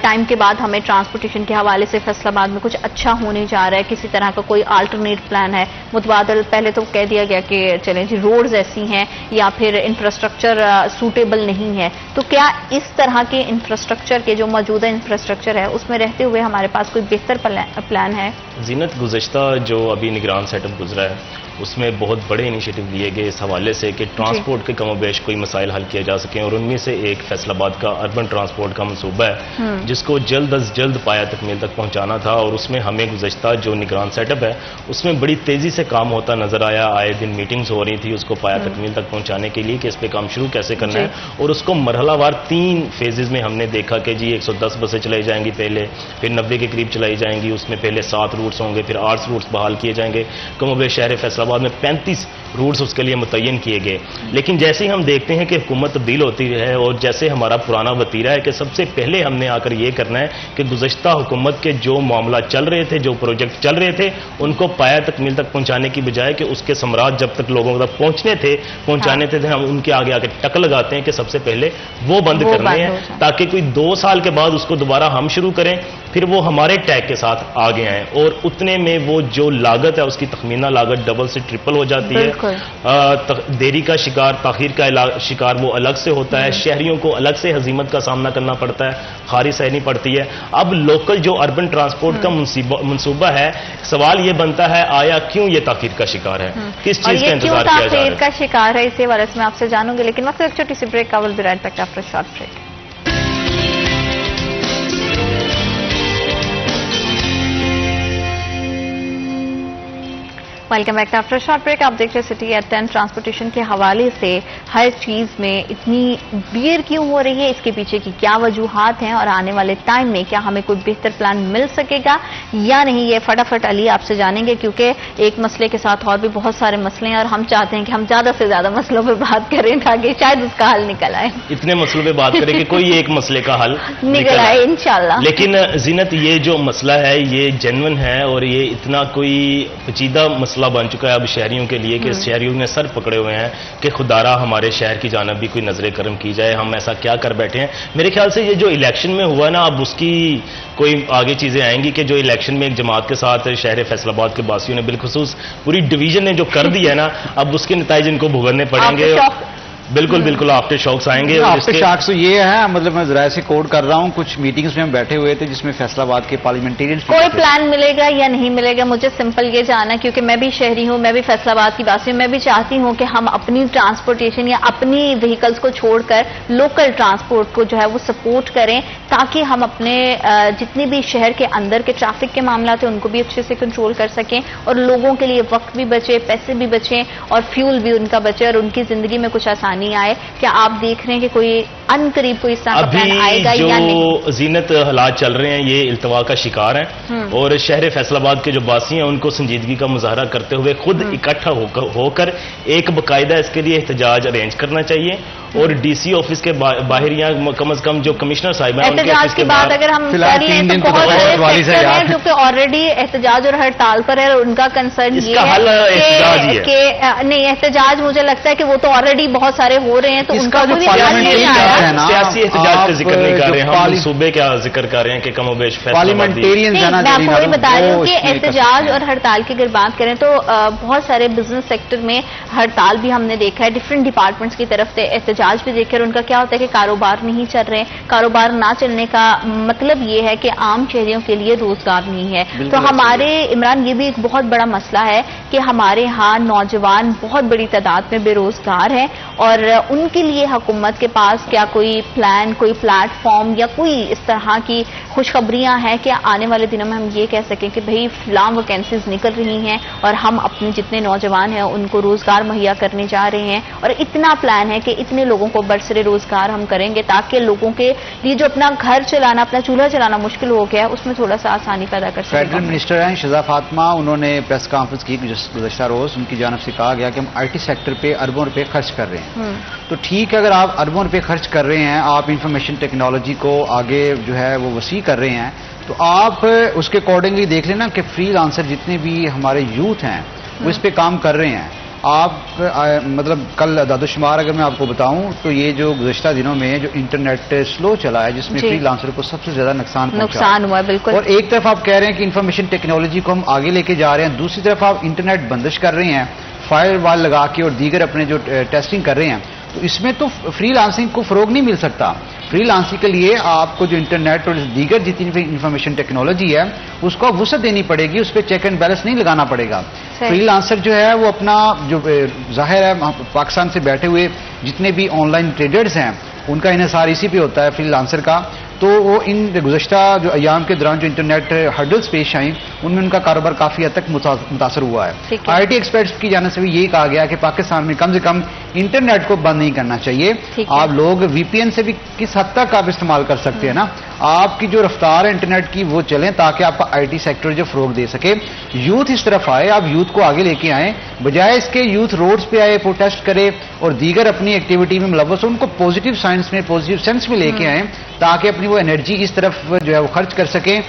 ٹائم کے بعد ہمیں ٹرانسپورٹیشن کے حوالے سے فیصل آباد میں کچھ اچھا ہونے جا رہا ہے؟ کسی طرح کا کوئی آلٹرنیٹ پلان ہے متبادل؟ پہلے تو کہہ دیا گیا کہ چلیں جی روڈز ایسی ہیں یا پھر انفراسٹرکچر سوٹیبل نہیں ہے، تو کیا اس طرح کے انفراسٹرکچر کے جو موجودہ انفراسٹرکچر ہے اس میں رہتے ہوئے ہمارے پاس کوئی بہتر پلان ہے؟ زینت، گزشتہ جو ابھی نگران سیٹ اپ گزرا ہے اس میں بہت بڑے انیشیٹو لیے گئے اس حوالے سے کہ ٹرانسپورٹ کے کم و بیش کوئی مسائل حل کیا جا سکیں، اور ان میں سے ایک فیصل آباد کا اربن ٹرانسپورٹ کا منصوبہ ہے جس کو جلد از جلد پایا تکمیل تک پہنچانا تھا. اور اس میں ہمیں گزشتہ جو نگران سیٹ اپ ہے اس میں بڑی تیزی سے کام ہوتا نظر آیا. آئے دن میٹنگز ہو رہی تھی اس کو پایا تکمیل تک پہنچانے کے لیے کہ اس پہ کام شروع کیسے کرنا ہے. اور اس کو مرحلہ وار 3 فیزز میں ہم نے دیکھا کہ جی 110 بسیں چلائی جائیں گی پہلے، پھر 90 کے قریب چلائی جائیں گی. اس میں پہلے 7 روٹس ہوں گے، پھر 8 روٹس بحال کیے جائیں گے. کم و بیش شہر فیصل آباد میں 35 روٹس اس کے لیے متعین کیے گئے. لیکن جیسے ہی ہم دیکھتے ہیں کہ حکومت تبدیل ہوتی ہے اور جیسے ہمارا پرانا وتیرہ ہے کہ سب سے پہلے ہم نے آ کر یہ کرنا ہے کہ گزشتہ حکومت کے جو معاملہ چل رہے تھے، جو پروجیکٹ چل رہے تھے، ان کو پایا تکمیل تک پہنچانے کی بجائے کہ اس کے ثمرات جب تک لوگوں تک پہنچانے تھے ہم ان کے آگے ٹک لگاتے ہیں کہ سب سے پہلے وہ بند کرنے ہیں تاکہ کوئی 2 سال کے بعد اس کو دوبارہ ہم شروع کریں، پھر وہ ہمارے ٹیگ کے ساتھ آگے آئیں. اور اتنے میں وہ جو لاگت ہے اس کی تخمینہ لاگت ڈبل سے ٹرپل ہو جاتی ہے. دیری کا شکار، تاخیر کا شکار وہ الگ سے ہوتا ہے. شہریوں کو الگ سے ہزیمت کا سامنا کرنا پڑتا ہے، خاری سہنی پڑتی ہے. اب لوکل جو اربن ٹرانسپورٹ کا منصوبہ ہے، سوال یہ بنتا ہے آیا کیوں یہ تاخیر کا شکار ہے، کس چیز کا انتظار کیا جا رہا ہے؟ تاخیر کا شکار ہے، اسی حوالے سے میں آپ سے جانوں گی، لیکن وقت ایک چھوٹی سی بریک کا. Will be right back after short break. Welcome back after short break. آپ دیکھ رہے سٹی ایٹ 10. ٹرانسپورٹیشن کے حوالے سے ہر چیز میں اتنی دیر کیوں ہو رہی ہے، اس کے پیچھے کی کیا وجوہات ہیں، اور آنے والے ٹائم میں کیا ہمیں کوئی بہتر پلان مل سکے گا یا نہیں، یہ فٹافٹ علی آپ سے جانیں گے، کیونکہ ایک مسئلے کے ساتھ اور بھی بہت سارے مسئلے ہیں اور ہم چاہتے ہیں کہ ہم زیادہ سے زیادہ مسئلوں پہ بات کریں تاکہ شاید اس کا حل نکل آئے. اتنے مسئلوں پہ بات کریں کہ کوئی ایک مسئلے کا حل نکل آئے انشاءاللہ. لیکن زینت، یہ جو مسئلہ ہے یہ جینون ہے اور یہ اتنا کوئی پیچیدہ مسئلہ مسئلہ بن چکا ہے اب شہریوں کے لیے کہ شہریوں نے سر پکڑے ہوئے ہیں کہ خدارا ہمارے شہر کی جانب بھی کوئی نظر کرم کی جائے, ہم ایسا کیا کر بیٹھے ہیں. میرے خیال سے یہ جو الیکشن میں ہوا نا, اب اس کی کوئی آگے چیزیں آئیں گی کہ جو الیکشن میں ایک جماعت کے ساتھ شہر فیصل آباد کے باسیوں نے بالخصوص پوری ڈویژن نے جو کر دی ہے نا, اب اس کے نتائج ان کو بھگتنے پڑیں گے. بالکل بالکل آفٹر شاکس آئیں گے. آفٹر شاکس تو یہ ہے, مطلب میں ذرائع سے کوڈ کر رہا ہوں, کچھ میٹنگز میں ہم بیٹھے ہوئے تھے جس میں فیصل آباد کے پارلیمنٹیرین کوئی پلان ملے گا یا نہیں ملے گا, مجھے سمپل یہ جاننا, کیونکہ میں بھی شہری ہوں, میں بھی فیصل آباد کی باسی ہوں, میں بھی چاہتی ہوں کہ ہم اپنی ٹرانسپورٹیشن یا اپنی وہیکلز کو چھوڑ کر لوکل ٹرانسپورٹ کو جو ہے وہ سپورٹ کریں, تاکہ ہم اپنے جتنی بھی شہر کے اندر کے ٹریفک کے معاملات ہیں ان کو بھی اچھے سے کنٹرول کر سکیں, اور لوگوں کے لیے وقت بھی بچے, پیسے بھی بچیں, اور فیول بھی ان کا بچے, اور ان کی زندگی میں کچھ آسانی آئے. کیا آپ دیکھ رہے ہیں کہ کوئی ان قریب کوئی اس طرح کا پلان آئے گا یا نہیں؟ جو زینت حالات چل رہے ہیں یہ التوا کا شکار ہیں, اور شہر فیصل آباد کے جو باسی ہیں ان کو سنجیدگی کا مظاہرہ کرتے ہوئے خود اکٹھا ہو کر ایک باقاعدہ اس کے لیے احتجاج ارینج کرنا چاہیے, اور ڈی سی آفس کے باہر یا کم از کم جو کمشنر صاحب ہیں احتجاج کی بات اگر ہم کر رہے ہیں تو بہت سارے سیکٹر ہیں جو کہ آلریڈی احتجاج اور ہڑتال پر ہے, اور ان کا کنسرن یہ ہے کہ نہیں, احتجاج مجھے لگتا ہے کہ وہ تو آلریڈی بہت سارے ہو رہے ہیں, تو ان کا کوئی سیاسی احتجاج کا ذکر نہیں کر رہے ہیں, ہم صوبے کا ذکر کر رہے ہیں کہ کم و بیش پارلیمنٹیرین. میں آپ کو یہ بتا رہی ہوں کہ احتجاج اور ہڑتال کی اگر بات کریں تو بہت سارے بزنس سیکٹر میں ہڑتال بھی ہم نے دیکھا ہے, ڈفرینٹ ڈپارٹمنٹس کی طرف سے احتجاج بھی دیکھے, اور ان کا کیا ہوتا ہے کہ کاروبار نہیں چل رہے. کاروبار نہ چلنے کا مطلب یہ ہے کہ عام شہریوں کے لیے روزگار نہیں ہے. تو ہمارے عمران یہ بھی ایک بہت بڑا مسئلہ ہے کہ ہمارے ہاں نوجوان بہت بڑی تعداد میں بے روزگار ہیں, اور ان کے لیے حکومت کے پاس کیا کوئی پلان, کوئی پلیٹ فارم یا کوئی اس طرح کی خوشخبریاں ہیں کہ آنے والے دنوں میں ہم یہ کہہ سکیں کہ بھئی فلاں ویکینسیز نکل رہی ہیں اور ہم اپنے جتنے نوجوان ہیں ان کو روزگار مہیا کرنے جا رہے ہیں, اور اتنا پلان ہے کہ اتنے لوگوں کو برسر روزگار ہم کریں گے تاکہ لوگوں کے لیے جو اپنا گھر چلانا, اپنا چولہا چلانا مشکل ہو گیا ہے اس میں تھوڑا سا آسانی پیدا کر سکیں. فیڈرل منسٹر ہیں شہزاد فاطمہ, انہوں نے پریس کانفرنس کی گزشتہ روز, ان کی جانب سے کہا گیا کہ ہم آئی ٹی سیکٹر پہ اربوں روپے خرچ کر رہے ہیں. تو ٹھیک ہے, اگر آپ اربوں روپے خرچ کر رہے ہیں, آپ انفارمیشن ٹیکنالوجی کو آگے جو ہے وہ وسیع کر رہے ہیں, تو آپ اس کے اکارڈنگلی دیکھ لینا کہ فری لانسر جتنے بھی ہمارے یوتھ ہیں وہ اس پہ کام کر رہے ہیں. آپ مطلب کل اعداد و شمار اگر میں آپ کو بتاؤں تو یہ جو گزشتہ دنوں میں جو انٹرنیٹ سلو چلا ہے جس میں فری لانسر کو سب سے زیادہ نقصان ہوا. بالکل. اور ایک طرف آپ کہہ رہے ہیں کہ انفارمیشن ٹیکنالوجی کو ہم آگے لے کے جا رہے ہیں, دوسری طرف آپ انٹرنیٹ بندش کر رہے ہیں, فائر وال لگا کے اور دیگر اپنے جو ٹیسٹنگ کر رہے ہیں, تو اس میں تو فری لانسنگ کو فروغ نہیں مل سکتا. فری لانسنگ کے لیے آپ کو جو انٹرنیٹ اور دیگر جتنی بھی انفارمیشن ٹیکنالوجی ہے اس کو وسعت دینی پڑے گی, اس پہ چیک اینڈ بیلنس نہیں لگانا پڑے گا. فری لانسر جو ہے وہ اپنا جو ظاہر ہے پاکستان سے بیٹھے ہوئے جتنے بھی آن لائن ٹریڈرز ہیں ان کا انحصار اسی پہ ہوتا ہے فری لانسر کا, تو وہ ان گزشتہ جو ایام کے دوران جو انٹرنیٹ ہرڈلز پیش آئیں ان میں ان کا کاروبار کافی حد تک متاثر ہوا ہے. آئی ٹی ایکسپرٹس کی جانب سے بھی یہی کہا گیا کہ پاکستان میں کم سے کم انٹرنیٹ کو بند نہیں کرنا چاہیے. آپ لوگ وی پی این سے بھی کس حد تک آپ استعمال کر سکتے ہیں نا, آپ کی جو رفتار ہے انٹرنیٹ کی وہ چلیں تاکہ آپ کا آئی ٹی سیکٹر جو فروغ دے سکے. یوتھ اس طرف آئے, آپ یوتھ کو آگے لے کے آئیں, بجائے اس کے یوتھ روڈز پہ آئے, پروٹیسٹ کرے اور دیگر اپنی ایکٹیویٹی میں ملوث ہو, ان کو پازیٹیو سائنس میں پازیٹیو سینس میں لے کے آئیں تاکہ اپنی وہ انرجی اس طرف جو ہے وہ خرچ کر سکیں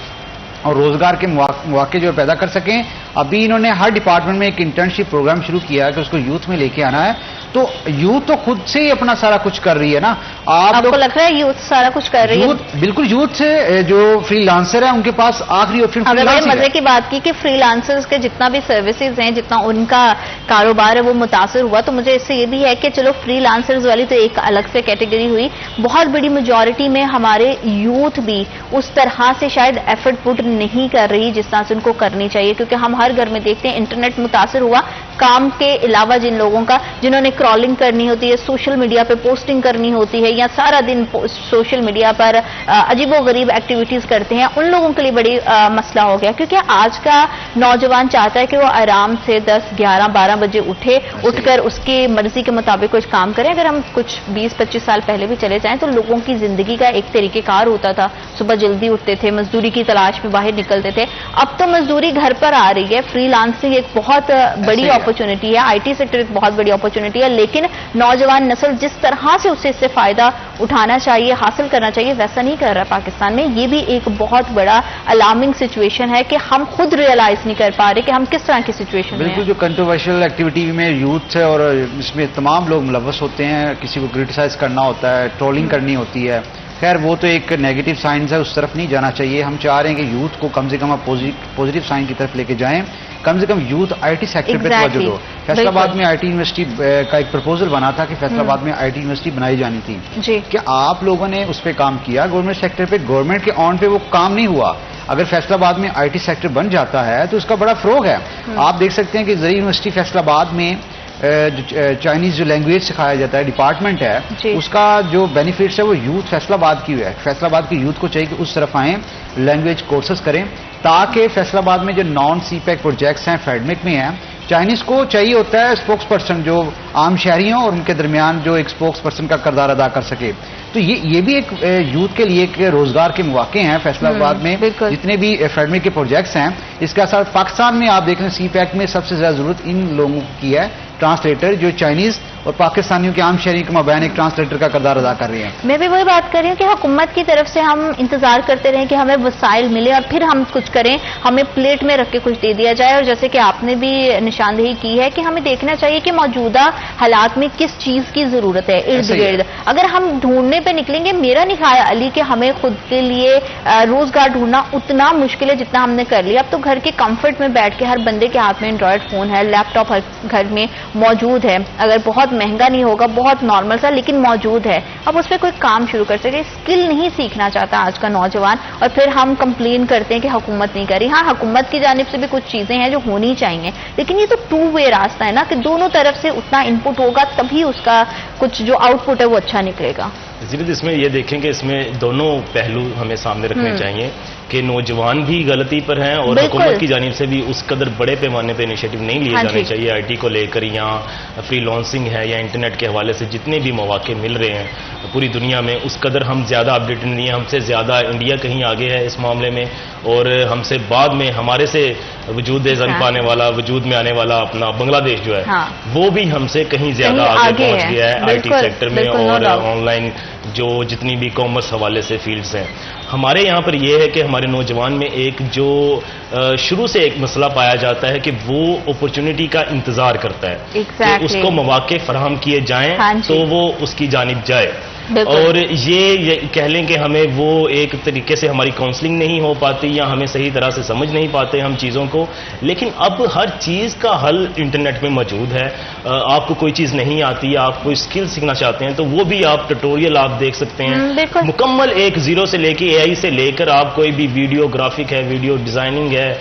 اور روزگار کے مواقع جو پیدا کر سکیں. ابھی انہوں نے ہر ڈپارٹمنٹ میں ایک انٹرنشپ پروگرام شروع کیا ہے کہ اس کو یوتھ میں لے کے آنا ہے, تو یوتھ تو خود سے ہی اپنا سارا کچھ کر رہی ہے نا. آپ کو لگ رہا ہے یوتھ سارا کچھ کر رہی ہے؟ بالکل, یوتھ سے جو فری لانسر ہے ان کے پاس آخری آپشن. اگر میں مزے کی بات کی کہ فری لانسرز کے جتنا بھی سروسز ہیں, جتنا ان کا کاروبار ہے وہ متاثر ہوا, تو مجھے اس سے یہ بھی ہے کہ چلو فری لانسرز والی تو ایک الگ سے کیٹیگری ہوئی, بہت بڑی میجورٹی میں ہمارے یوتھ بھی اس طرح سے شاید ایفرٹ پٹ نہیں کر رہی جس طرح سے ان کو کرنی چاہیے, کیونکہ ہم ہر گھر میں دیکھتے ہیں انٹرنیٹ متاثر ہوا کام کے علاوہ جن لوگوں کا, جنہوں نے کرالنگ کرنی ہوتی ہے, سوشل میڈیا پہ پوسٹنگ کرنی ہوتی ہے, یا سارا دن سوشل میڈیا پر عجیب و غریب ایکٹیویٹیز کرتے ہیں, ان لوگوں کے لیے بڑی مسئلہ ہو گیا. کیونکہ آج کا نوجوان چاہتا ہے کہ وہ آرام سے 10, 11, 12 بجے اٹھ کر اس کی مرضی کے مطابق کچھ کام کریں. اگر ہم کچھ 20-25 سال پہلے بھی چلے جائیں تو لوگوں کی زندگی کا ایک طریقہ کار ہوتا تھا, صبح جلدی اٹھتے تھے, مزدوری کی تلاش میں باہر نکلتے تھے. اب تو مزدوری گھر پر آ رہی ہے. فری لانسنگ ایک بہت بڑی اپرچونٹی اپرچونٹی ہے, IT سیکٹر ایک بہت بڑی اپرچونٹی ہے, لیکن نوجوان نسل جس طرح سے اس سے فائدہ اٹھانا چاہیے, حاصل کرنا چاہیے, ویسا نہیں کر رہا پاکستان میں. یہ بھی ایک بہت بڑا الارمنگ سچویشن ہے کہ ہم خود ریئلائز نہیں کر پا رہے کہ ہم کس طرح کی سچویشن میں ہیں. بالکل, جو کنٹروورشل ایکٹیویٹی میں یوتھ ہے اور اس میں تمام لوگ ملوث ہوتے ہیں, کسی کو کرٹیسائز کرنا ہوتا ہے, ٹرولنگ کرنی ہوتی ہے. خیر وہ تو ایک نیگیٹو سائنس ہے, اس طرف نہیں جانا چاہیے. ہم چاہ رہے ہیں کہ یوتھ کو کم سے کم پوزیٹو سائن کی طرف لے کے جائیں. کم سے کم یوتھ IT سیکٹر پہ توجہ دو. فیصل آباد میں IT یونیورسٹی کا ایک پرپوزل بنا تھا کہ فیصل آباد میں IT یونیورسٹی بنائی جانی تھی. کہ آپ لوگوں نے اس پہ کام کیا گورنمنٹ سیکٹر پہ, گورنمنٹ کے آن پہ وہ کام نہیں ہوا. اگر فیصل آباد میں IT سیکٹر بن جاتا ہے تو اس کا بڑا فروغ ہے. آپ دیکھ سکتے ہیں کہ زرعی یونیورسٹی فیصل آباد میں چائنیز جو لینگویج سکھایا جاتا ہے ڈپارٹمنٹ ہے, اس کا جو بینیفٹس ہے وہ یوتھ فیصل آباد کی ہے. فیصل آباد کی یوتھ کو چاہیے کہ اس طرف آئیں, لینگویج کورسز کریں, تاکہ فیصل آباد میں جو نان سی پیک پروجیکٹس ہیں فیڈمک میں ہیں, چائنیز کو چاہیے ہوتا ہے اسپوکس پرسن جو عام شہریوں اور ان کے درمیان جو ایک اسپوکس پرسن کا کردار ادا کر سکے. تو یہ بھی ایک یوتھ کے لیے ایک روزگار کے مواقع ہیں فیصل آباد میں. جتنے بھی فیڈمک کے پروجیکٹس ہیں, اس کے ساتھ پاکستان میں آپ دیکھ رہے ہیں سی پیک میں سب سے زیادہ ضرورت ان لوگوں کی ہے, ٹرانسلیٹر جو چائنیز اور پاکستانیوں کے عام شہری کے مابین ایک ٹرانسلیٹر کا کردار ادا کر رہے ہیں. میں بھی وہی بات کر رہی ہوں کہ حکومت کی طرف سے ہم انتظار کرتے رہیں کہ ہمیں وسائل ملے اور پھر ہم کچھ کریں, ہمیں پلیٹ میں رکھ کے کچھ دے دیا جائے. اور جیسے کہ آپ نے بھی نشاندہی کی ہے کہ ہمیں دیکھنا چاہیے کہ موجودہ حالات میں کس چیز کی ضرورت ہے ارد گرد. اگر ہم ڈھونڈنے پہ نکلیں گے, میرا نہیں خیال علی کہ ہمیں خود کے لیے روزگار ڈھونڈنا اتنا مشکل ہے جتنا ہم نے کر لیا. اب تو گھر کے کمفرٹ میں بیٹھ کے ہر بندے کے ہاتھ میں اینڈرائڈ فون ہے, لیپ ٹاپ ہر گھر میں موجود ہے. اگر بہت مہنگا نہیں ہوگا, بہت نارمل سا, لیکن موجود ہے. اب اس پہ کوئی کام شروع کر سکے. اسکل نہیں سیکھنا چاہتا آج کا نوجوان, اور پھر ہم کمپلین کرتے ہیں کہ حکومت نہیں کری. ہاں, حکومت کی جانب سے بھی کچھ چیزیں ہیں جو ہونی چاہیے, لیکن یہ تو 2 وے راستہ ہے نا, کہ دونوں طرف سے اتنا انپٹ ہوگا تبھی اس کا کچھ جو آؤٹ پٹ ہے وہ اچھا نکلے گا. اس میں یہ دیکھیں کہ اس میں دونوں پہلو ہمیں سامنے رکھنے چاہیے کہ نوجوان بھی غلطی پر ہیں اور حکومت کی جانب سے بھی اس قدر بڑے پیمانے پہ انیشیٹو نہیں لیے جانے چاہیے. IT کو لے کر یا فری لانسنگ ہے یا انٹرنیٹ کے حوالے سے جتنے بھی مواقع مل رہے ہیں پوری دنیا میں, اس قدر ہم زیادہ اپڈیٹڈ نہیں ہیں. ہم سے زیادہ انڈیا کہیں آگے ہے اس معاملے میں, اور ہم سے بعد میں ہمارے سے وجود زن پانے والا, وجود میں آنے والا اپنا بنگلہ دیش جو ہے وہ بھی ہم سے کہیں زیادہ آگے پہنچ گیا ہے IT سیکٹر میں, اور آن لائن جو جتنی بھی کامرس حوالے سے فیلڈز ہیں. ہمارے یہاں پر یہ ہے کہ ہمارے نوجوان میں ایک جو شروع سے ایک مسئلہ پایا جاتا ہے کہ وہ اپرچونٹی کا انتظار کرتا ہے کہ اس کو مواقع فراہم کیے جائیں تو وہ اس کی جانب جائے. اور یہ کہہ لیں کہ ہمیں وہ ایک طریقے سے ہماری کاؤنسلنگ نہیں ہو پاتی یا ہمیں صحیح طرح سے سمجھ نہیں پاتے ہم چیزوں کو, لیکن اب ہر چیز کا حل انٹرنیٹ میں موجود ہے. آپ کو کوئی چیز نہیں آتی, آپ کوئی اسکل سیکھنا چاہتے ہیں تو وہ بھی آپ ٹیوٹوریل آپ دیکھ سکتے ہیں مکمل, ایک زیرو سے لے کے AI سے لے کر آپ کوئی بھی ویڈیو گرافک ہے, ویڈیو ڈیزائننگ ہے,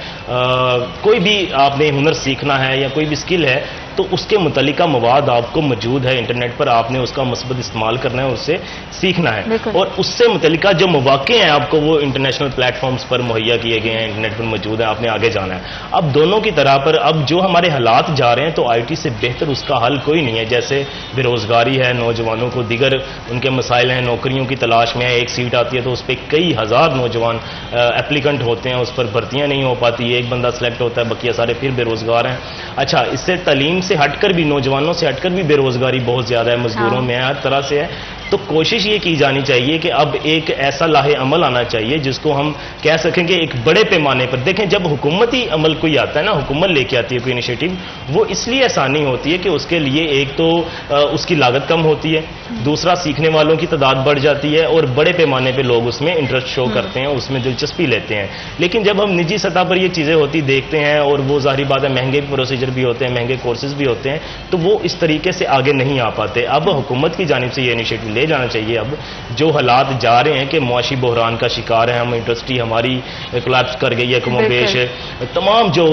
کوئی بھی آپ نے ہنر سیکھنا ہے یا کوئی بھی اسکل ہے تو اس کے متعلقہ مواد آپ کو موجود ہے انٹرنیٹ پر. آپ نے اس کا مثبت استعمال کرنا ہے اور اسے سیکھنا ہے, اور اس سے متعلقہ جو مواقع ہیں آپ کو وہ انٹرنیشنل پلیٹ فارمز پر مہیا کیے گئے ہیں, انٹرنیٹ پر موجود ہیں, آپ نے آگے جانا ہے. اب دونوں کی طرح پر اب جو ہمارے حالات جا رہے ہیں تو IT سے بہتر اس کا حل کوئی نہیں ہے. جیسے بے روزگاری ہے, نوجوانوں کو دیگر ان کے مسائل ہیں, نوکریوں کی تلاش میں ہے, ایک سیٹ آتی ہے تو اس پہ کئی ہزار نوجوان اپلیکنٹ ہوتے ہیں, اس پر بھرتیاں نہیں ہو پاتی, ایک بندہ سلیکٹ ہوتا ہے, بقیہ سارے پھر بے روزگار ہیں. اچھا, اس سے تعلیم سے ہٹ کر بھی, نوجوانوں سے ہٹ کر بھی بے روزگاری بہت زیادہ ہے, مزدوروں میں ہے, ہر طرح سے ہے. تو کوشش یہ کی جانی چاہیے کہ اب ایک ایسا لاہے عمل آنا چاہیے جس کو ہم کہہ سکیں کہ ایک بڑے پیمانے پر دیکھیں. جب حکومتی عمل کوئی آتا ہے نا, حکومت لے کے آتی ہے کوئی انیشیٹو, وہ اس لیے آسانی ہوتی ہے کہ اس کے لیے ایک تو اس کی لاگت کم ہوتی ہے, دوسرا سیکھنے والوں کی تعداد بڑھ جاتی ہے, اور بڑے پیمانے پہ لوگ اس میں انٹرسٹ شو کرتے ہیں, اس میں دلچسپی لیتے ہیں. لیکن جب ہم نجی سطح پر یہ چیزیں ہوتی دیکھتے ہیں, اور وہ ظاہری بات ہے مہنگے پروسیجر بھی ہوتے ہیں, مہنگے کورسز بھی ہوتے ہیں, تو وہ اس طریقے سے آگے نہیں آ پاتے. اب حکومت کی جانب سے یہ انیشیٹو لے جانا چاہیے. اب جو حالات جا رہے ہیں کہ معاشی بحران کا شکار ہے ہم, انڈسٹری ہماری کولیپس کر گئی ہے, کم و بیش تمام جو